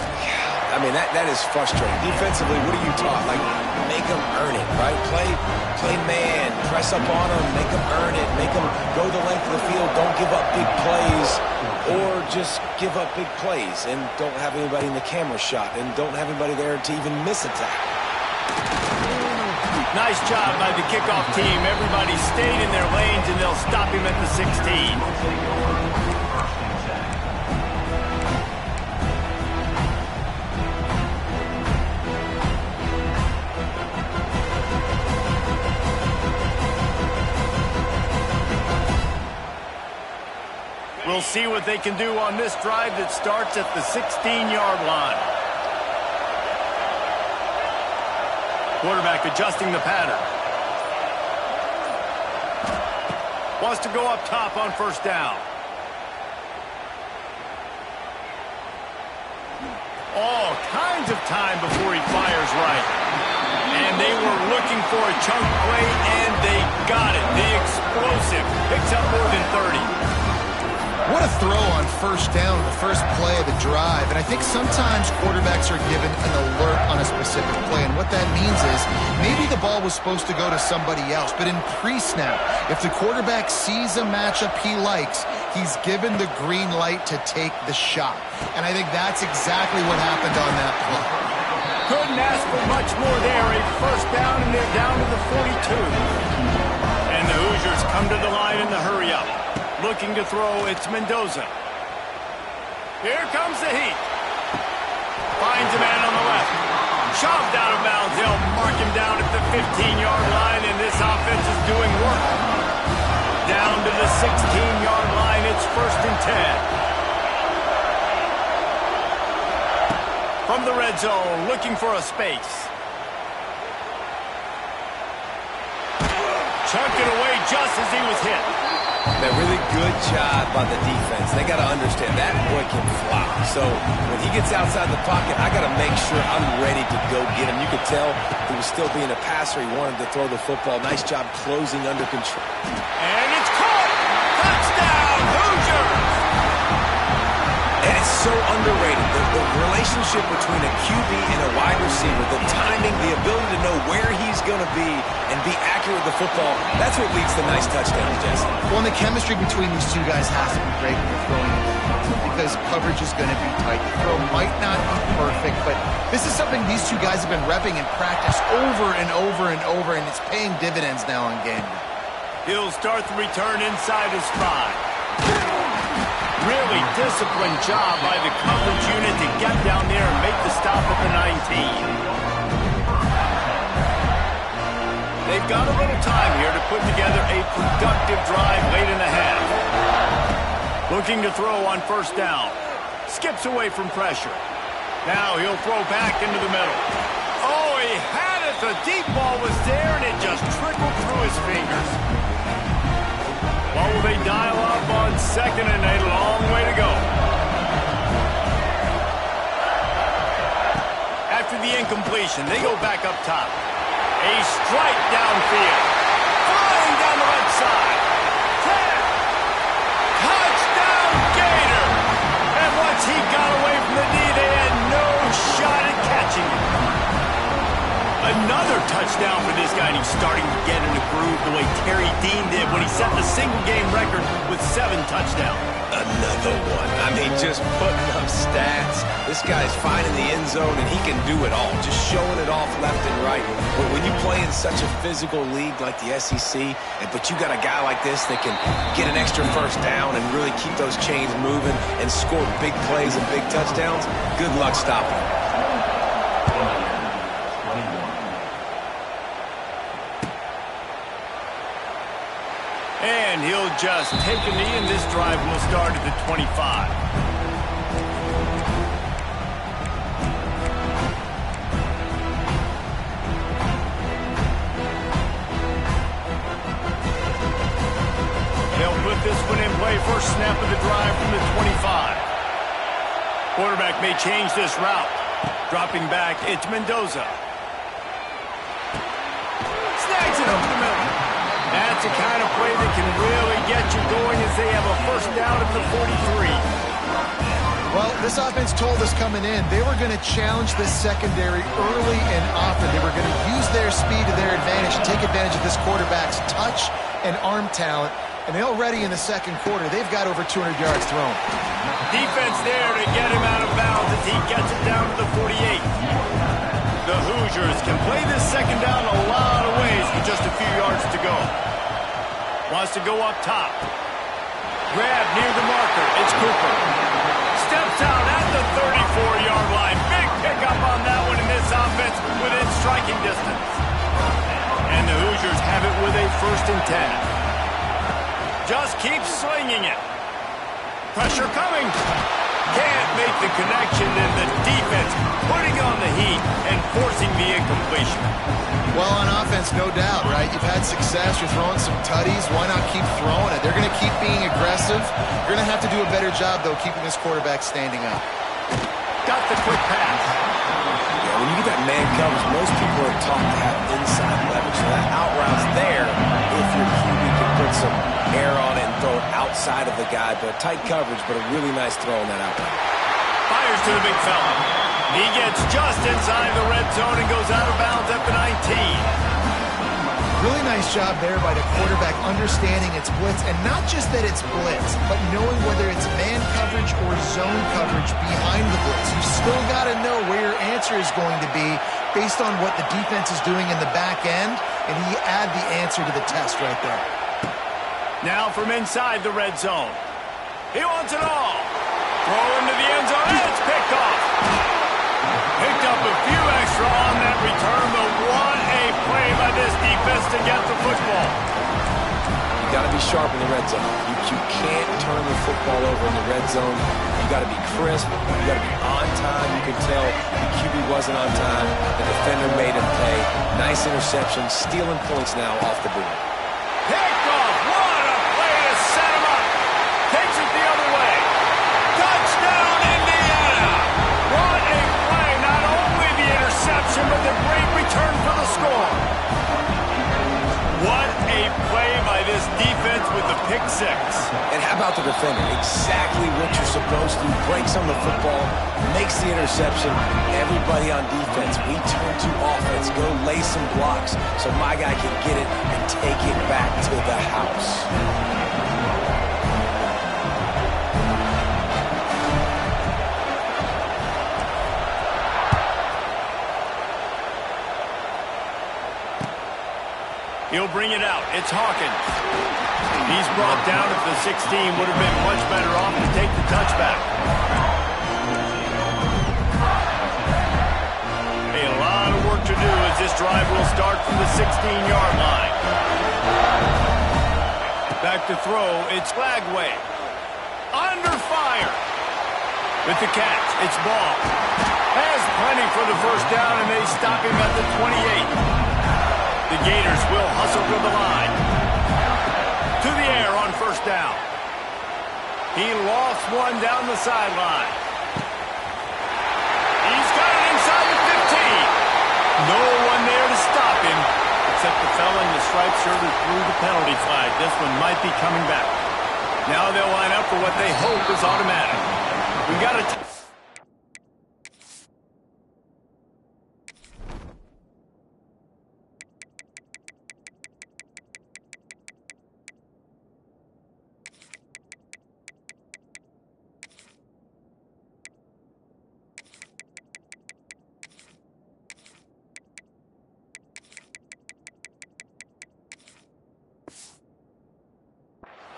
I mean, that is frustrating. Defensively, what are you taught? Like, make them earn it, right? Play man, press up on them, make them earn it, make them go the length of the field, don't give up big plays, or just give up big plays and don't have anybody in the camera shot and don't have anybody there to even miss a tackle. Nice job by the kickoff team. Everybody stayed in their lanes, and they'll stop him at the 16. We'll see what they can do on this drive that starts at the 16-yard line. Quarterback adjusting the pattern. Wants to go up top on first down. All kinds of time before he fires right. And they were looking for a chunk play, and they got it. The explosive picks up more than 30. What first down, the first play of the drive. And I think sometimes quarterbacks are given an alert on a specific play. And what that means is maybe the ball was supposed to go to somebody else. But in pre-snap, if the quarterback sees a matchup he likes, he's given the green light to take the shot. And I think that's exactly what happened on that play. Couldn't ask for much more there. A first down, and they're down to the 42. And the Hoosiers come to the line in the hurry-up. Looking to throw, it's Mendoza. Here comes the heat. Finds a man on the left. Shoved out of bounds. They'll mark him down at the 15-yard line, and this offense is doing work. Down to the 16-yard line. It's 1st and 10. From the red zone, looking for a space. Chucked it away just as he was hit. A really good job by the defense. They got to understand that boy can fly. So when he gets outside the pocket, I got to make sure I'm ready to go get him. You could tell he was still being a passer. He wanted to throw the football. Nice job closing under control. And it's caught! Touchdown, Hoosiers! And it's so underrated. The relationship between a QB and a wide receiver, the timing, the ability to know where he's going to be and be accurate with the football, that's what leads to nice touchdowns, Jesse. Well, and the chemistry between these two guys has to be great when you're throwing because coverage is going to be tight. The throw might not be perfect, but this is something these two guys have been repping in practice over and over and over, and it's paying dividends now on game day. He'll start the return inside his 5. Really disciplined job by the coverage unit to get down there and make the stop at the 19. They've got a little time here to put together a productive drive late in the half. Looking to throw on 1st down. Skips away from pressure. Now he'll throw back into the middle. Oh, he had it. The deep ball was there, and it just trickled through his fingers. What will they dial up on 2nd and 8? A long way to go. After the incompletion, they go back up top. A strike downfield. Flying down the right side. Touchdown, Gator! And once he got away from the D, they had no shot at catching him. Another touchdown for this guy, and he's starting to get in the groove the way Terry Dean did when he set the single-game record with 7 touchdowns. Another one. I mean, just putting up stats. This guy's finding the end zone, and he can do it all, just showing it off left and right. But when you play in such a physical league like the SEC, but you got a guy like this that can get an extra 1st down and really keep those chains moving and score big plays and big touchdowns, good luck stopping him. And he'll just take a knee, and this drive will start at the 25. They'll put this one in play. First snap of the drive from the 25. Quarterback may change this route. Dropping back, it's Mendoza. Snags it over the middle. That's the kind of play that can really get you going as they have a 1st down at the 43. Well, this offense told us coming in they were going to challenge this secondary early and often. They were going to use their speed to their advantage and take advantage of this quarterback's touch and arm talent. And already in the 2nd quarter, they've got over 200 yards thrown. Defense there to get him out of bounds as he gets it down to the 48. The Hoosiers can play this 2nd down a lot of ways with just a few yards to go. Wants to go up top. Grab near the marker. It's Cooper. Steps out at the 34-yard line. Big pickup on that one in this offense within striking distance. And the Hoosiers have it with a 1st and 10. Just keep slinging it. Pressure coming. Can't make the connection, and the defense putting on the heat and forcing the incompletion. Well, on offense, no doubt, right? You've had success. You're throwing some tutties. Why not keep throwing it? They're going to keep being aggressive. You're going to have to do a better job, though, keeping this quarterback standing up. Got the quick pass. Yeah, when you get that man coverage, most people are taught to have inside leverage. So that out route's there if your QB can put some air on it and throw zone outside of the guy, but tight coverage, but a really nice throw on that outlet. Fires to the big fella. He gets just inside the red zone and goes out of bounds at the 19. Really nice job there by the quarterback understanding it's blitz, and not just that it's blitz, but knowing whether it's man coverage or zone coverage behind the blitz. You still got to know where your answer is going to be based on what the defense is doing in the back end, and he add the answer to the test right there. Now from inside the red zone. He wants it all. Throw into the end zone, and it's picked off. Picked up a few extra on that return, but what a play by this defense to get the football. You got to be sharp in the red zone. You can't turn the football over in the red zone. You got to be crisp. You got to be on time. You can tell the QB wasn't on time. The defender made him pay. Nice interception, stealing points now off the board. Picked off. What a play to set him up. Takes it the other way. Touchdown, Indiana. What a play. Not only the interception, but the great return for the score. What a play by this defense with the pick six. And how about the defender? Exactly what you're supposed to. Breaks on the football, makes the interception. Everybody on defense, we turn to offense. Go lay some blocks so my guy can get it and take it back to the house. He'll bring it out. It's Hawkins. He's brought down at the 16. Would have been much better off to take the touchback. A lot of work to do as this drive will start from the 16-yard line. Back to throw. It's Flagway. Under fire. With the catch. It's Ball. Has plenty for the first down, and they stop him at the 28. The Gators will hustle to the line. To the air on first down. He lost one down the sideline. He's got it inside the 15. No one there to stop him, except the fella in the striped shirt who threw the penalty flag. This one might be coming back. Now they'll line up for what they hope is automatic. We got to...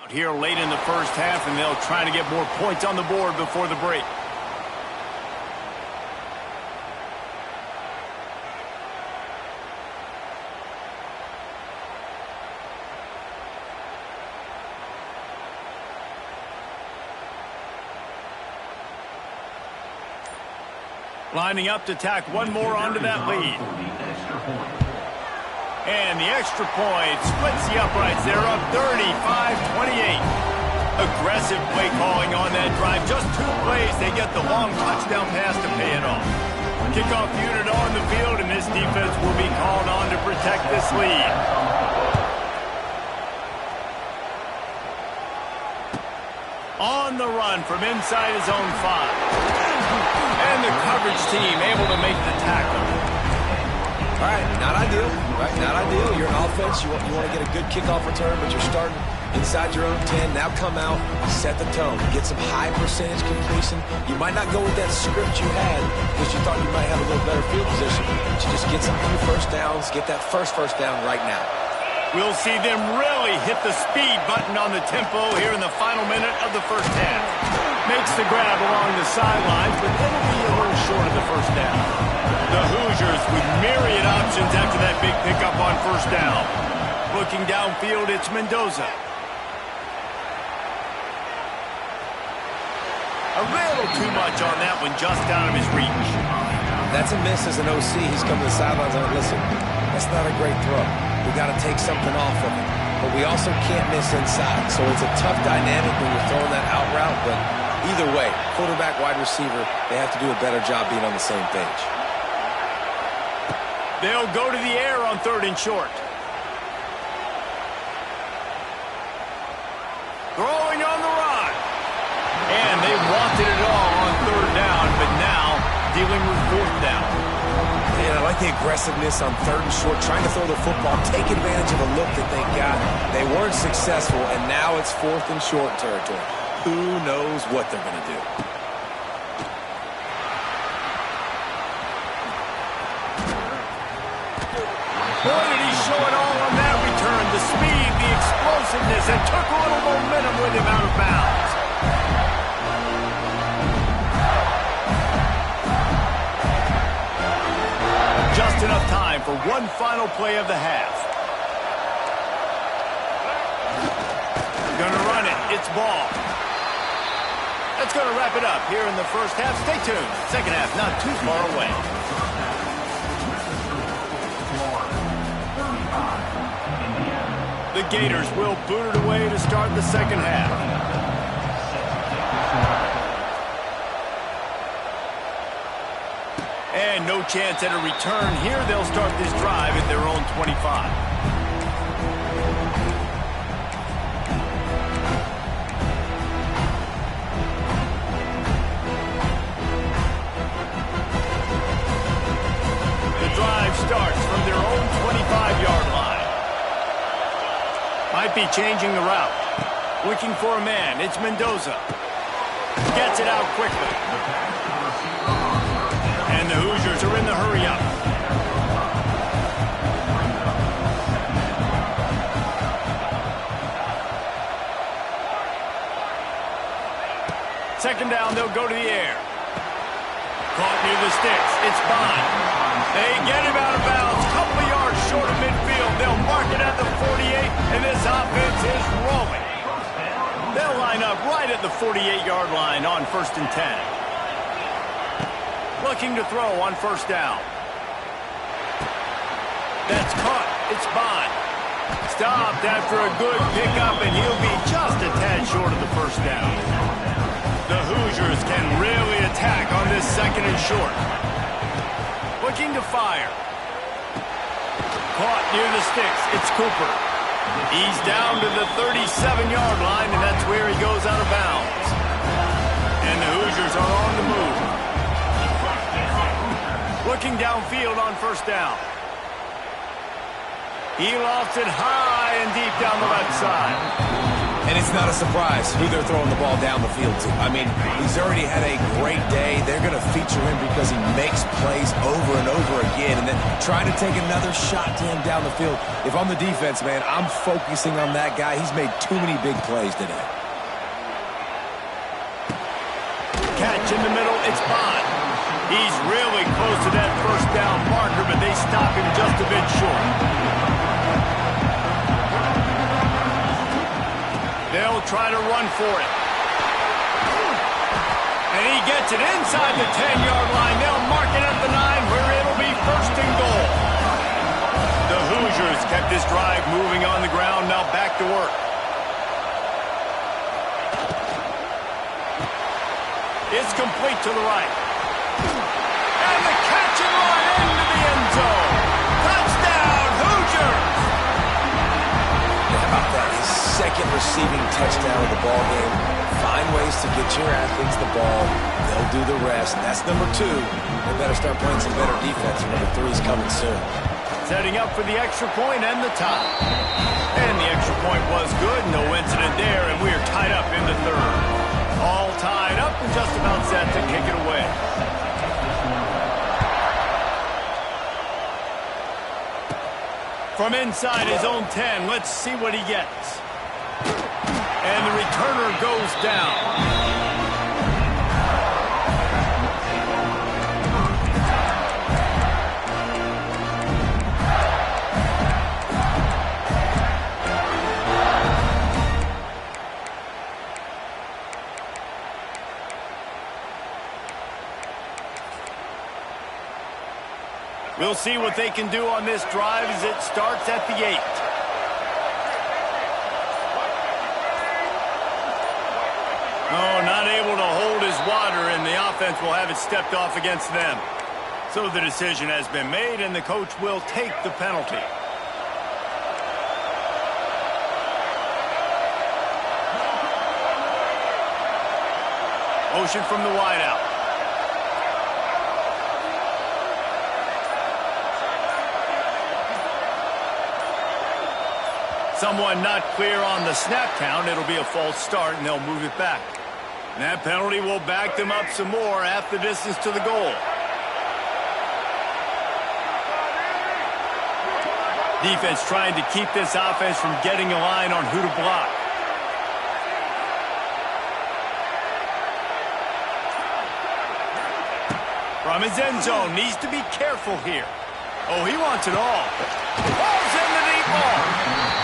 here late in the first half, and they'll try to get more points on the board before the break. Lining up to tack one more onto that lead. And the extra point splits the uprights. They're up 35-28. Aggressive play calling on that drive. Just 2 plays, they get the long touchdown pass to pay it off. Kickoff unit on the field, and this defense will be called on to protect this lead. On the run from inside his own 5. And the coverage team able to make the tackle. All right, not ideal, right? Not ideal. You're an offense. You want to get a good kickoff return, but you're starting inside your own 10. Now come out, set the tone, get some high percentage completion. You might not go with that script you had because you thought you might have a little better field position, but you just get some few first downs, get that first down right now. We'll see them really hit the speed button on the tempo here in the final minute of the first half. Makes the grab along the sidelines, but it'll be a little short of the first down. The Hoosiers with myriad options after that big pickup on first down. Looking downfield, it's Mendoza. A little too much on that one, just out of his reach. That's a miss as an OC. He's come to the sidelines and listen, that's not a great throw. We got to take something off of it. But we also can't miss inside. So it's a tough dynamic when you're throwing that out route. But either way, quarterback, wide receiver, they have to do a better job being on the same page. They'll go to the air on 3rd and short. Throw dealing with fourth down. Man, I like the aggressiveness on 3rd and short, trying to throw the football, take advantage of a look that they got. They weren't successful, and now it's 4th and short territory. Who knows what they're going to do? Boy, did he show it all on that return. The speed, the explosiveness, and took a little momentum with him out of bounds. Just enough time for one final play of the half. Gonna run it. It's ball. That's gonna wrap it up here in the first half. Stay tuned. Second half not too far away. The Gators will boot it away to start the second half. And no chance at a return here. They'll start this drive at their own 25. The drive starts from their own 25-yard line. Might be changing the route. Looking for a man. It's Mendoza. Gets it out quickly. And the Hoosiers are in the hurry-up. Second down, they'll go to the air. Caught near the sticks. It's Bond. They get him out of bounds. Couple of yards short of midfield. They'll mark it at the 48, and this offense is rolling. They'll line up right at the 48-yard line on 1st and 10. Looking to throw on first down. That's caught. It's Bond. Stopped after a good pickup, and he'll be just a tad short of the first down. The Hoosiers can really attack on this 2nd and short. Looking to fire. Caught near the sticks. It's Cooper. He's down to the 37-yard line, and that's where he goes out of bounds. And the Hoosiers are on the move. Looking downfield on first down. He lofts it high and deep down the left side. And it's not a surprise who they're throwing the ball down the field to. I mean, he's already had a great day. They're going to feature him because he makes plays over and over again. And then trying to take another shot to him down the field. If I'm the defense, man, I'm focusing on that guy. He's made too many big plays today. Catch in the middle. It's Bond. He's really close to that first down marker, but they stop him just a bit short. They'll try to run for it. And he gets it inside the 10-yard line. They'll mark it at the 9, where it'll be 1st and goal. The Hoosiers kept this drive moving on the ground. Now back to work. It's complete to the right. And the catch and run into the end zone. Touchdown, Hoosiers! How about that? His 2nd receiving touchdown of the ball game. Find ways to get your athletes the ball. They'll do the rest. That's number 2. They better start playing some better defense. Number 3 is coming soon. Setting up for the extra point and the tie. And the extra point was good. No incident there, and we're tied up in the 3rd. All tied up and just about set to kick it away. From inside his own 10, let's see what he gets. And the returner goes down. We'll see what they can do on this drive as it starts at the 8. Oh, not able to hold his water, and the offense will have it stepped off against them. So the decision has been made, and the coach will take the penalty. Motion from the wideout. Someone not clear on the snap count. It'll be a false start, and they'll move it back. And that penalty will back them up some more, half the distance to the goal. Defense trying to keep this offense from getting a line on who to block. From his end zone, needs to be careful here. Oh, he wants it all. Falls in the deep ball.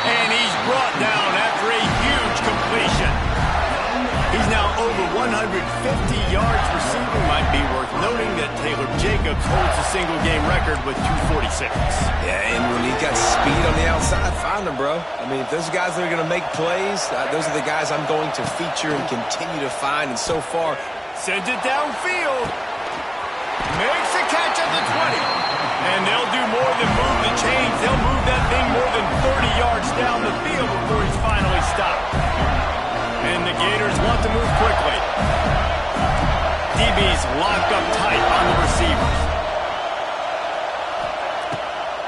And he's brought down after a huge completion. He's now over 150 yards receiving. Might be worth noting that Taylor Jacobs holds the single-game record with 246. Yeah, and when he got speed on the outside, find him, bro. I mean, if those guys that are going to make plays, those are the guys I'm going to feature and continue to find. And so far, sends it downfield. Makes a catch at the 20. And they'll do more than move the chains. They'll move that thing more than 30 yards down the field before he's finally stopped. And the Gators want to move quickly. DB's locked up tight on the receivers.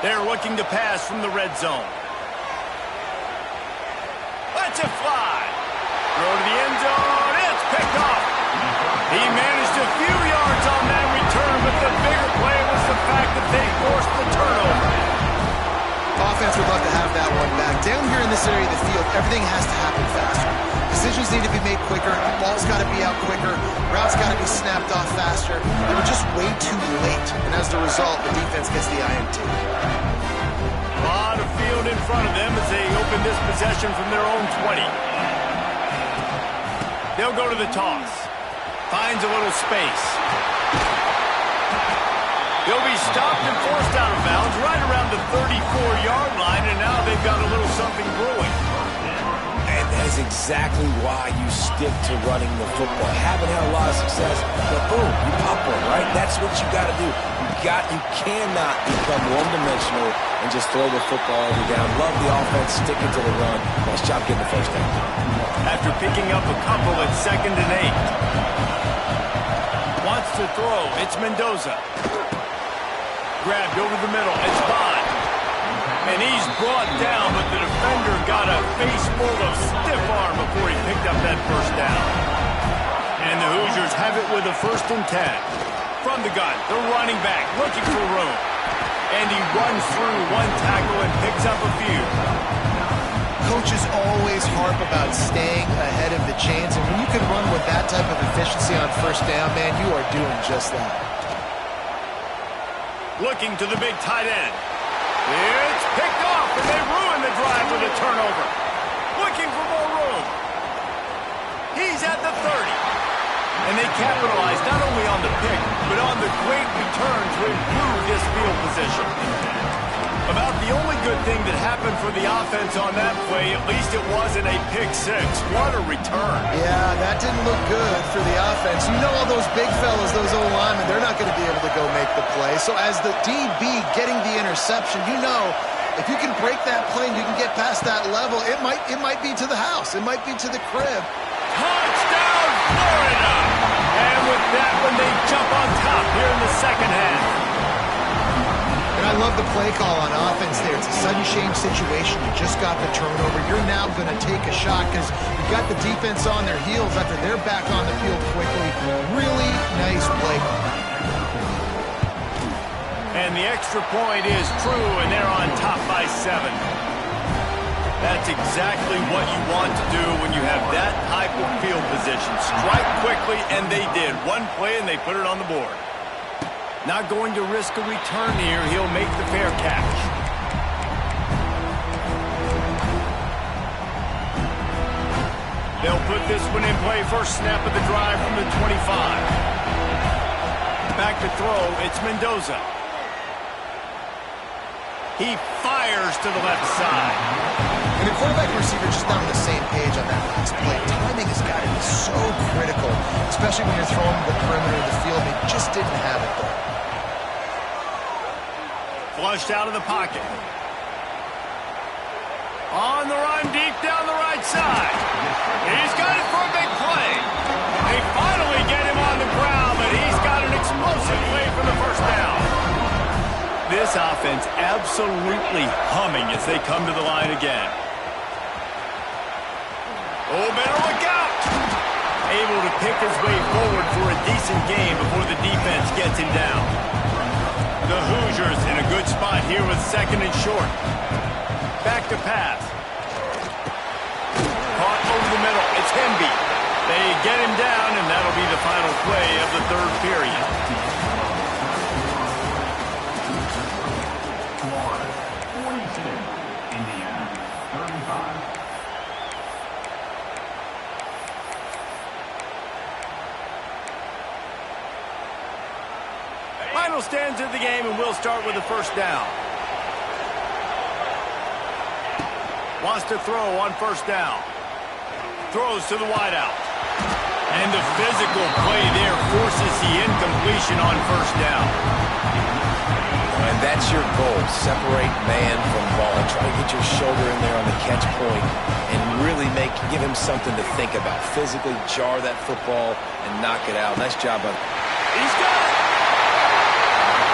They're looking to pass from the red zone. Let's it fly. Throw to the end zone. It's picked off. He managed a few yards on that return, but the bigger play was the fact that they forced the turnover. Offense would love to have that one back. Down here in this area of the field, everything has to happen faster. Decisions need to be made quicker. Ball's got to be out quicker. Routes got to be snapped off faster. They were just way too late. And as the result, the defense gets the INT. A lot of field in front of them as they open this possession from their own 20. They'll go to the toss. Finds a little space. They'll be stopped and forced out of bounds right around the 34-yard line, and now they've got a little something brewing. and that is exactly why you stick to running the football. Haven't had a lot of success, but boom, you pop one, right? That's what you got to do. You cannot become one-dimensional and just throw the football every down. Love the offense, sticking to the run. Nice job getting the first down. After picking up a couple at 2nd and 8. Wants to throw. It's Mendoza. Grabbed over the middle. It's Bond. And he's brought down, but the defender got a face full of stiff arm before he picked up that first down. And the Hoosiers have it with a 1st and 10. From the gun, the running back looking for room. And he runs through one tackle and picks up a few. Coaches always harp about staying ahead of the chains, and when you can run with that type of efficiency on 1st down, man, you are doing just that. Looking to the big tight end. It's picked off, and they ruin the drive with a turnover. Looking for more room. He's at the 30. And they capitalize not only on the pick, but on the great return to improve this field position. About the only good thing that happened for the offense on that play, at least it wasn't a pick six. What a return. Yeah, that didn't look good for the offense. You know all those big fellas, those O-linemen, they're not going to be able to go make the play. So as the DB getting the interception, you know if you can break that play and you can get past that level, it might be to the house. It might be to the crib. Touchdown, Florida! And with that one, they jump on top here in the 2nd half. And I love the play call on offense there. It's a sudden change situation. You just got the turnover. You're now going to take a shot because you've got the defense on their heels after they're back on the field quickly. Really nice play call. And the extra point is true, and they're on top by 7. That's exactly what you want to do when you have that type of field position. Strike quickly, and they did. One play, and they put it on the board. Not going to risk a return here. He'll make the fair catch. They'll put this one in play. First snap of the drive from the 25. Back to throw. It's Mendoza. He fires to the left side. And the quarterback and receiver just not on the same page on that last play. Timing has got to be so critical, especially when you're throwing to the perimeter of the field. They just didn't have it there. Flushed out of the pocket. On the run, deep down the right side. He's got it for a big play. They finally get him on the ground, but he's got an explosive play for the first down. This offense absolutely humming as they come to the line again. Oh, better look out! Able to pick his way forward for a decent game before the defense gets him down. The Hoosiers in a good spot here with 2nd and short. Back to pass. Caught over the middle. It's Hemby. They get him down, and that'll be the final play of the 3rd period. Final stands of the game, and we'll start with the 1st down. Wants to throw on 1st down. Throws to the wideout. And the physical play there forces the incompletion on 1st down. And that's your goal. Separate man from ball. Try to get your shoulder in there on the catch point and really give him something to think about. Physically jar that football and knock it out. Nice job on it. He's got it.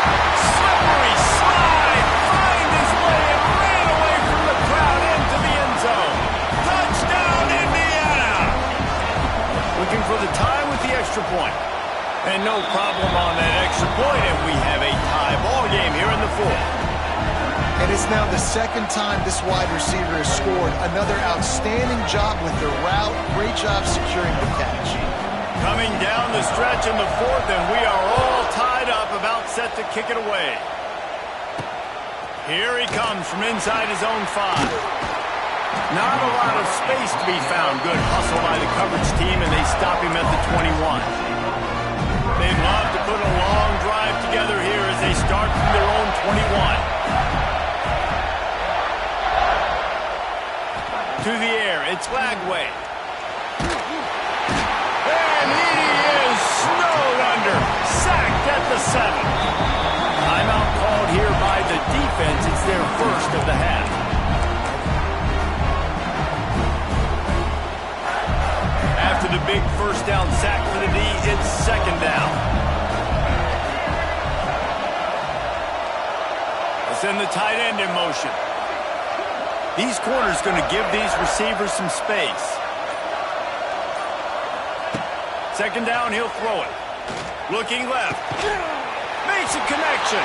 Slippery slide. Find his way and ran away from the crowd into the end zone. Touchdown, Indiana. Looking for the tie with the extra point. And no problem on that extra point, and we have a tie ball game here in the 4th. And it's now the 2nd time this wide receiver has scored. Another outstanding job with the route. Great job securing the catch. Coming down the stretch in the 4th, and we are all tied up, about set to kick it away. Here he comes from inside his own 5. Not a lot of space to be found. Good hustle by the coverage team, and they stop him at the 21. They'd love to put a long drive together here as they start from their own 21. To the air, it's Lagway. And he is snowed under. Sacked at the 7. Timeout called here by the defense. It's their 1st of the half. After the big 1st down sack for the D, it's 2nd down. Let's send the tight end in motion. These corners going to give these receivers some space. 2nd down, he'll throw it. Looking left. Makes a connection.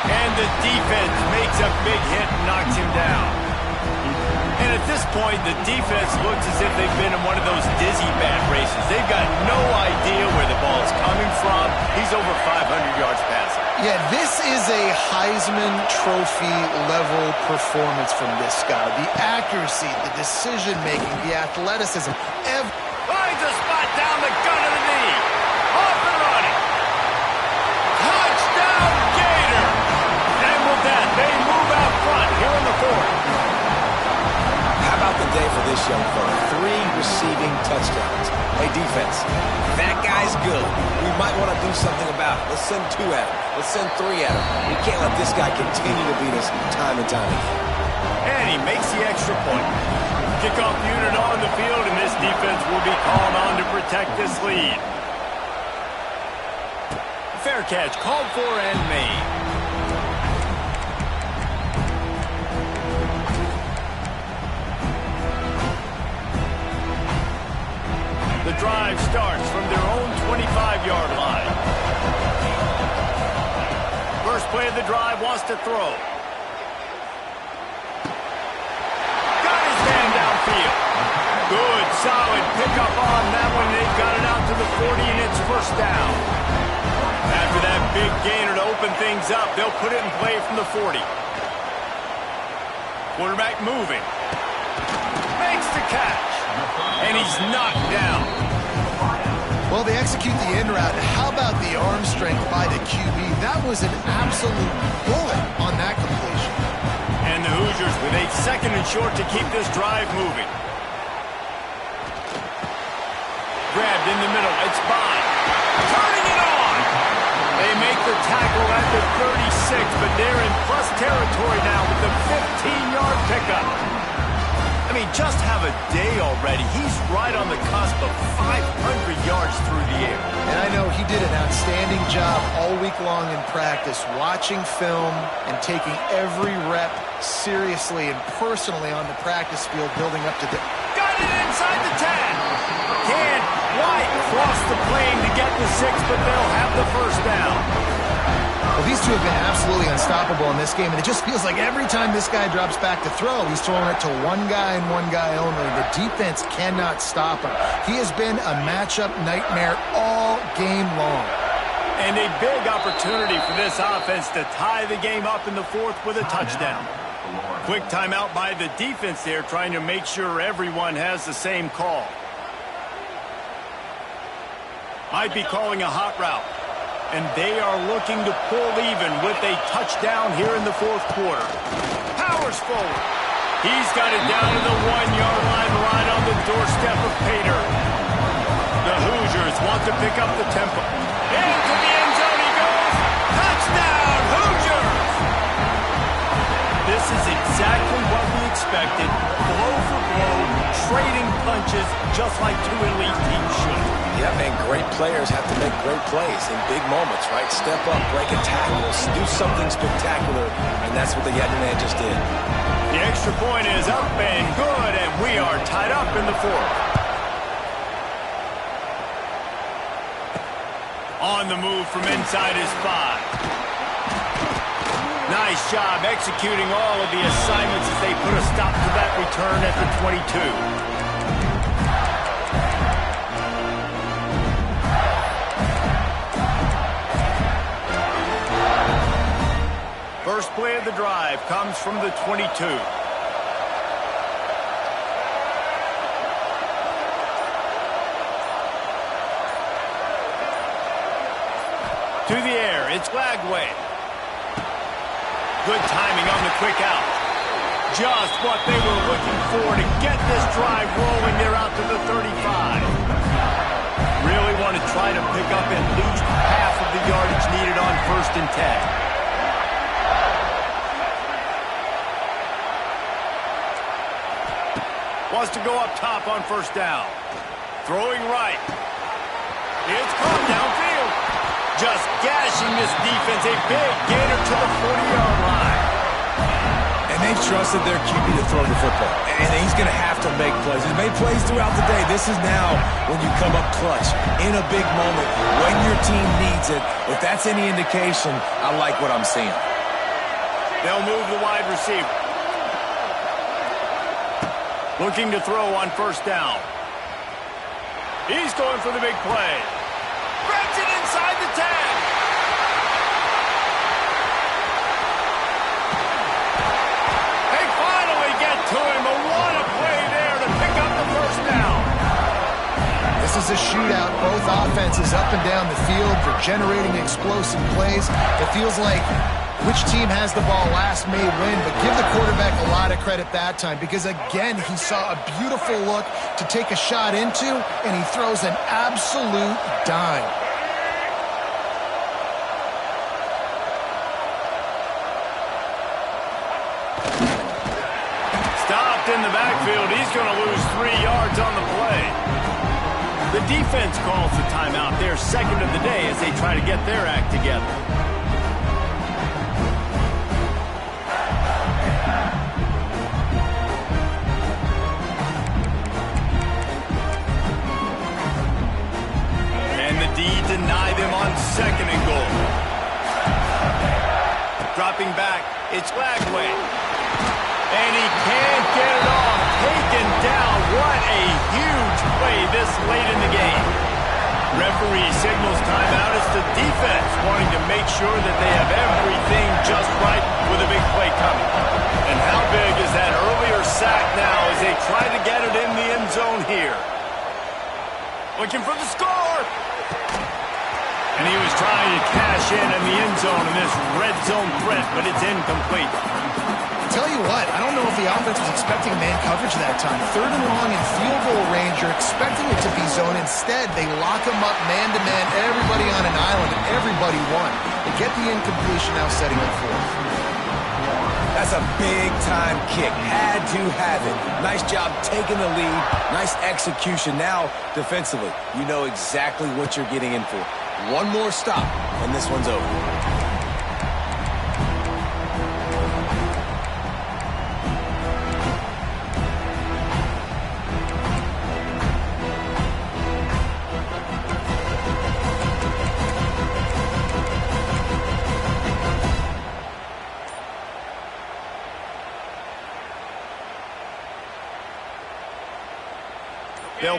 And the defense makes a big hit and knocks him down. And at this point, the defense looks as if they've been in one of those dizzy bat races. They've got no idea where the ball's coming from. He's over 500 yards passing. Yeah, this is a Heisman Trophy level performance from this guy. The accuracy, the decision-making, the athleticism. Finds a spot down the gun of the knee. Off and running. Touchdown, Gator. And with that, they move out front here in the 4th. How about the day for this young fella? 3 receiving touchdowns. Hey, defense, that guy's good. We might want to do something about it. Let's send 2 at him. Let's send 3 at him. We can't let this guy continue to beat us time and time again. And he makes the extra point. Kickoff unit on the field, and this defense will be called on to protect this lead. Fair catch called for and made. The drive starts from their own 25-yard line. First play of the drive, wants to throw. Got his man downfield. Good, solid pickup on that one. They've got it out to the 40, and it's 1st down. After that big gainer to open things up, they'll put it in play from the 40. Quarterback moving. Makes the catch. And he's knocked down. Well, they execute the in route. How about the arm strength by the QB? That was an absolute bullet on that completion. And the Hoosiers with a 2nd and short to keep this drive moving. Grabbed in the middle. It's Bond. Turning it on. They make the tackle at the 36, but they're in plus territory now with the 15-yard pickup. I mean, just have a day already. He's right on the cusp of 500 yards through the air. And I know he did an outstanding job all week long in practice, watching film and taking every rep seriously and personally on the practice field, building up to the... Got it inside the 10. Can't quite cross the plane to get the 6, but they'll have the first down. Well, these two have been absolutely unstoppable in this game, and it just feels like every time this guy drops back to throw, he's throwing it to one guy and one guy only. The defense cannot stop him. He has been a matchup nightmare all game long. And a big opportunity for this offense to tie the game up in the fourth with a touchdown. Quick timeout by the defense there, trying to make sure everyone has the same call. Might be calling a hot route. And they are looking to pull even with a touchdown here in the fourth quarter. Powers forward. He's got it down to the 1-yard line, right on the doorstep of Pater. The Hoosiers want to pick up the tempo. Into the end zone he goes. Touchdown, Hoosiers! This is exactly what we expected. Blow for blow, trading punches, just like two elite teams should. Yeah, man, great players have to make great plays in big moments, right? Step up, break a tackle, do something spectacular, and that's what the Yeti man just did. The extra point is up and good, and we are tied up in the fourth. On the move from inside his 5. Nice job executing all of the assignments as they put a stop to that return at the 22. First play of the drive comes from the 22. To the air, it's Lagway. Good timing on the quick out. Just what they were looking for to get this drive rolling. They're out to the 35. Really want to try to pick up at least half of the yardage needed on 1st and 10. Wants to go up top on 1st down. Throwing right. It's caught downfield. Just gashing this defense. A big gainer to the 40-yard line. And they've trusted their QB to throw the football. And he's going to have to make plays. He's made plays throughout the day. This is now when you come up clutch in a big moment when your team needs it. If that's any indication, I like what I'm seeing. They'll move the wide receiver. Looking to throw on 1st down. He's going for the big play. Grabs it inside the 10. They finally get to him, but what a play there to pick up the 1st down. This is a shootout. Both offenses up and down the field for generating explosive plays. It feels like which team has the ball last may win, but give the quarterback a lot of credit that time because, again, he saw a beautiful look to take a shot into, and he throws an absolute dime. Stopped in the backfield. He's going to lose 3 yards on the play. The defense calls the timeout. Their second of the day as they try to get their act together. Deny them on 2nd and goal. Dropping back, it's Lagway. And he can't get it off. Taken down. What a huge play this late in the game. Referee signals timeout. It's the defense wanting to make sure that they have everything just right with a big play coming. And how big is that earlier sack now as they try to get it in the end zone here? Looking for the score. And he was trying to cash in the end zone in this red zone threat, but it's incomplete. Tell you what, I don't know if the offense was expecting man coverage that time. 3rd and long in field goal range, you're expecting it to be zone. Instead, they lock him up man-to-man, everybody on an island, and everybody won. They get the incompletion now setting up 4th. That's a big-time kick. Had to have it. Nice job taking the lead. Nice execution. Now, defensively, you know exactly what you're getting in for. One more stop, and this one's over.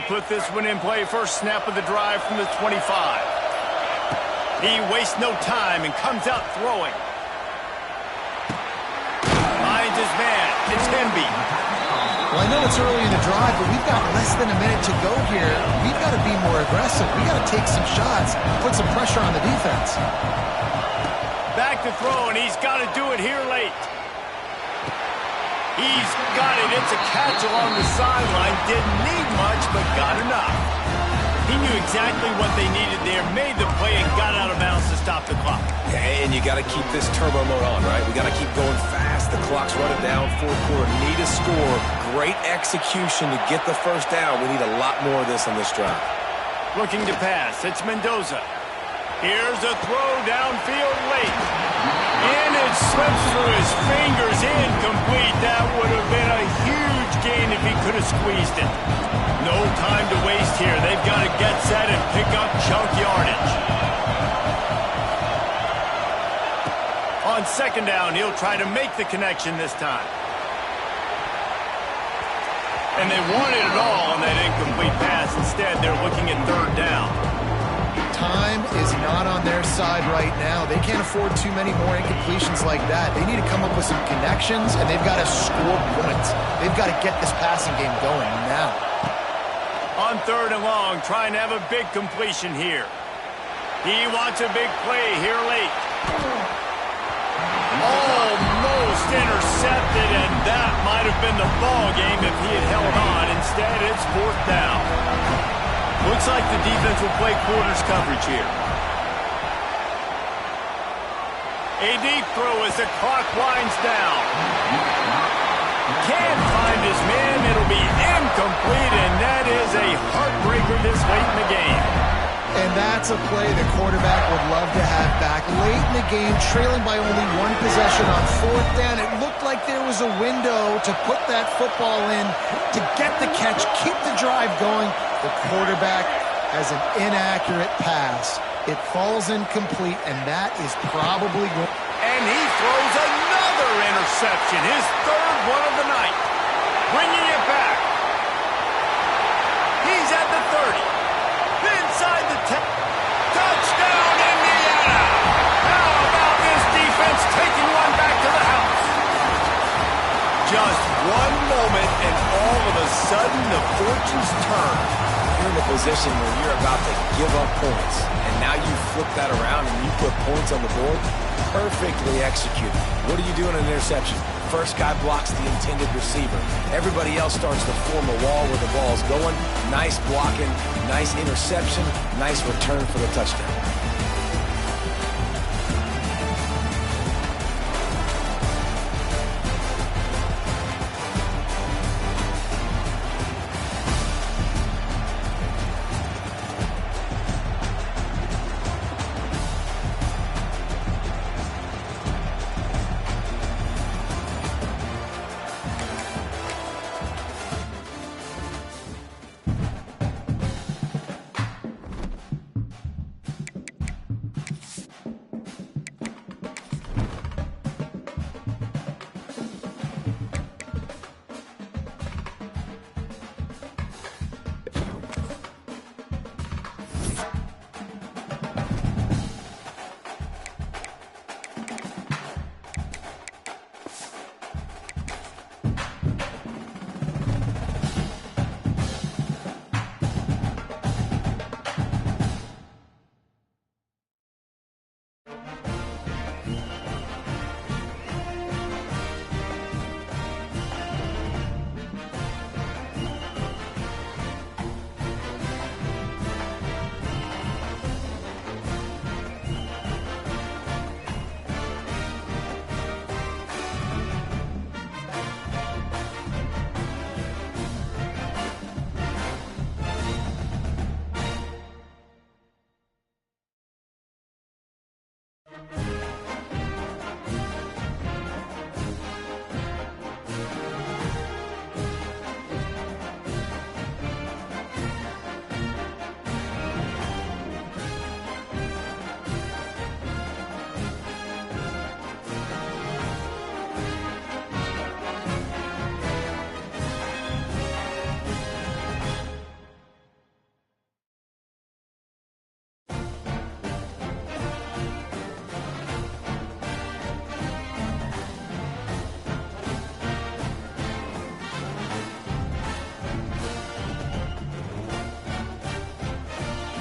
They'll put this one in play. First snap of the drive from the 25. He wastes no time and comes out throwing. Finds his man. It's Hemby. Well, I know it's early in the drive, but we've got less than a minute to go here. We've got to be more aggressive. We've got to take some shots, put some pressure on the defense. Back to throw, and he's got to do it here late. He's got it. It's a catch along the sideline. Didn't need much, but got enough. He knew exactly what they needed there, made the play, and got out of bounds to stop the clock. Yeah, and you got to keep this turbo mode on, right? We got to keep going fast. The clock's running down. Fourth quarter. Need a score. Great execution to get the first down. We need a lot more of this on this drive. Looking to pass. It's Mendoza. Here's a throw downfield late. And it slips through his fingers. Incomplete. That would have been a huge gain if he could have squeezed it. No time to waste here. They've got to get set and pick up chunk yardage. On second down, he'll try to make the connection this time. And they wanted it all on that incomplete pass. Instead, they're looking at third down. Time is not on their side right now. They can't afford too many more incompletions like that. They need to come up with some connections, and they've got to score points. They've got to get this passing game going now. On third and long, trying to have a big completion here. He wants a big play here late. Almost intercepted, and that might have been the ball game if he had held on. Instead, it's fourth down. Looks like the defense will play quarters coverage here. A deep throw as the clock winds down. Can't find his man. It'll be incomplete, and that is a heartbreaker this late in the game. And that's a play the quarterback would love to have back. Late in the game, trailing by only one possession on fourth down. It looked like there was a window to put that football in, to get the catch, keep the drive going. The quarterback has an inaccurate pass. It falls incomplete, and that is probably going. And he throws another interception, his third one of the night. Bringing it back. He's at the 30. Inside the 10. Touchdown, Indiana! How about this defense taking one back to the house? Just one moment, and all of a sudden, the fortunes turn. You're in a position where you're about to give up points, and now you flip that around and you put points on the board. Perfectly executed. What do you do in an interception? First guy blocks the intended receiver. Everybody else starts to form a wall where the ball's going. Nice blocking, nice interception, nice return for the touchdown.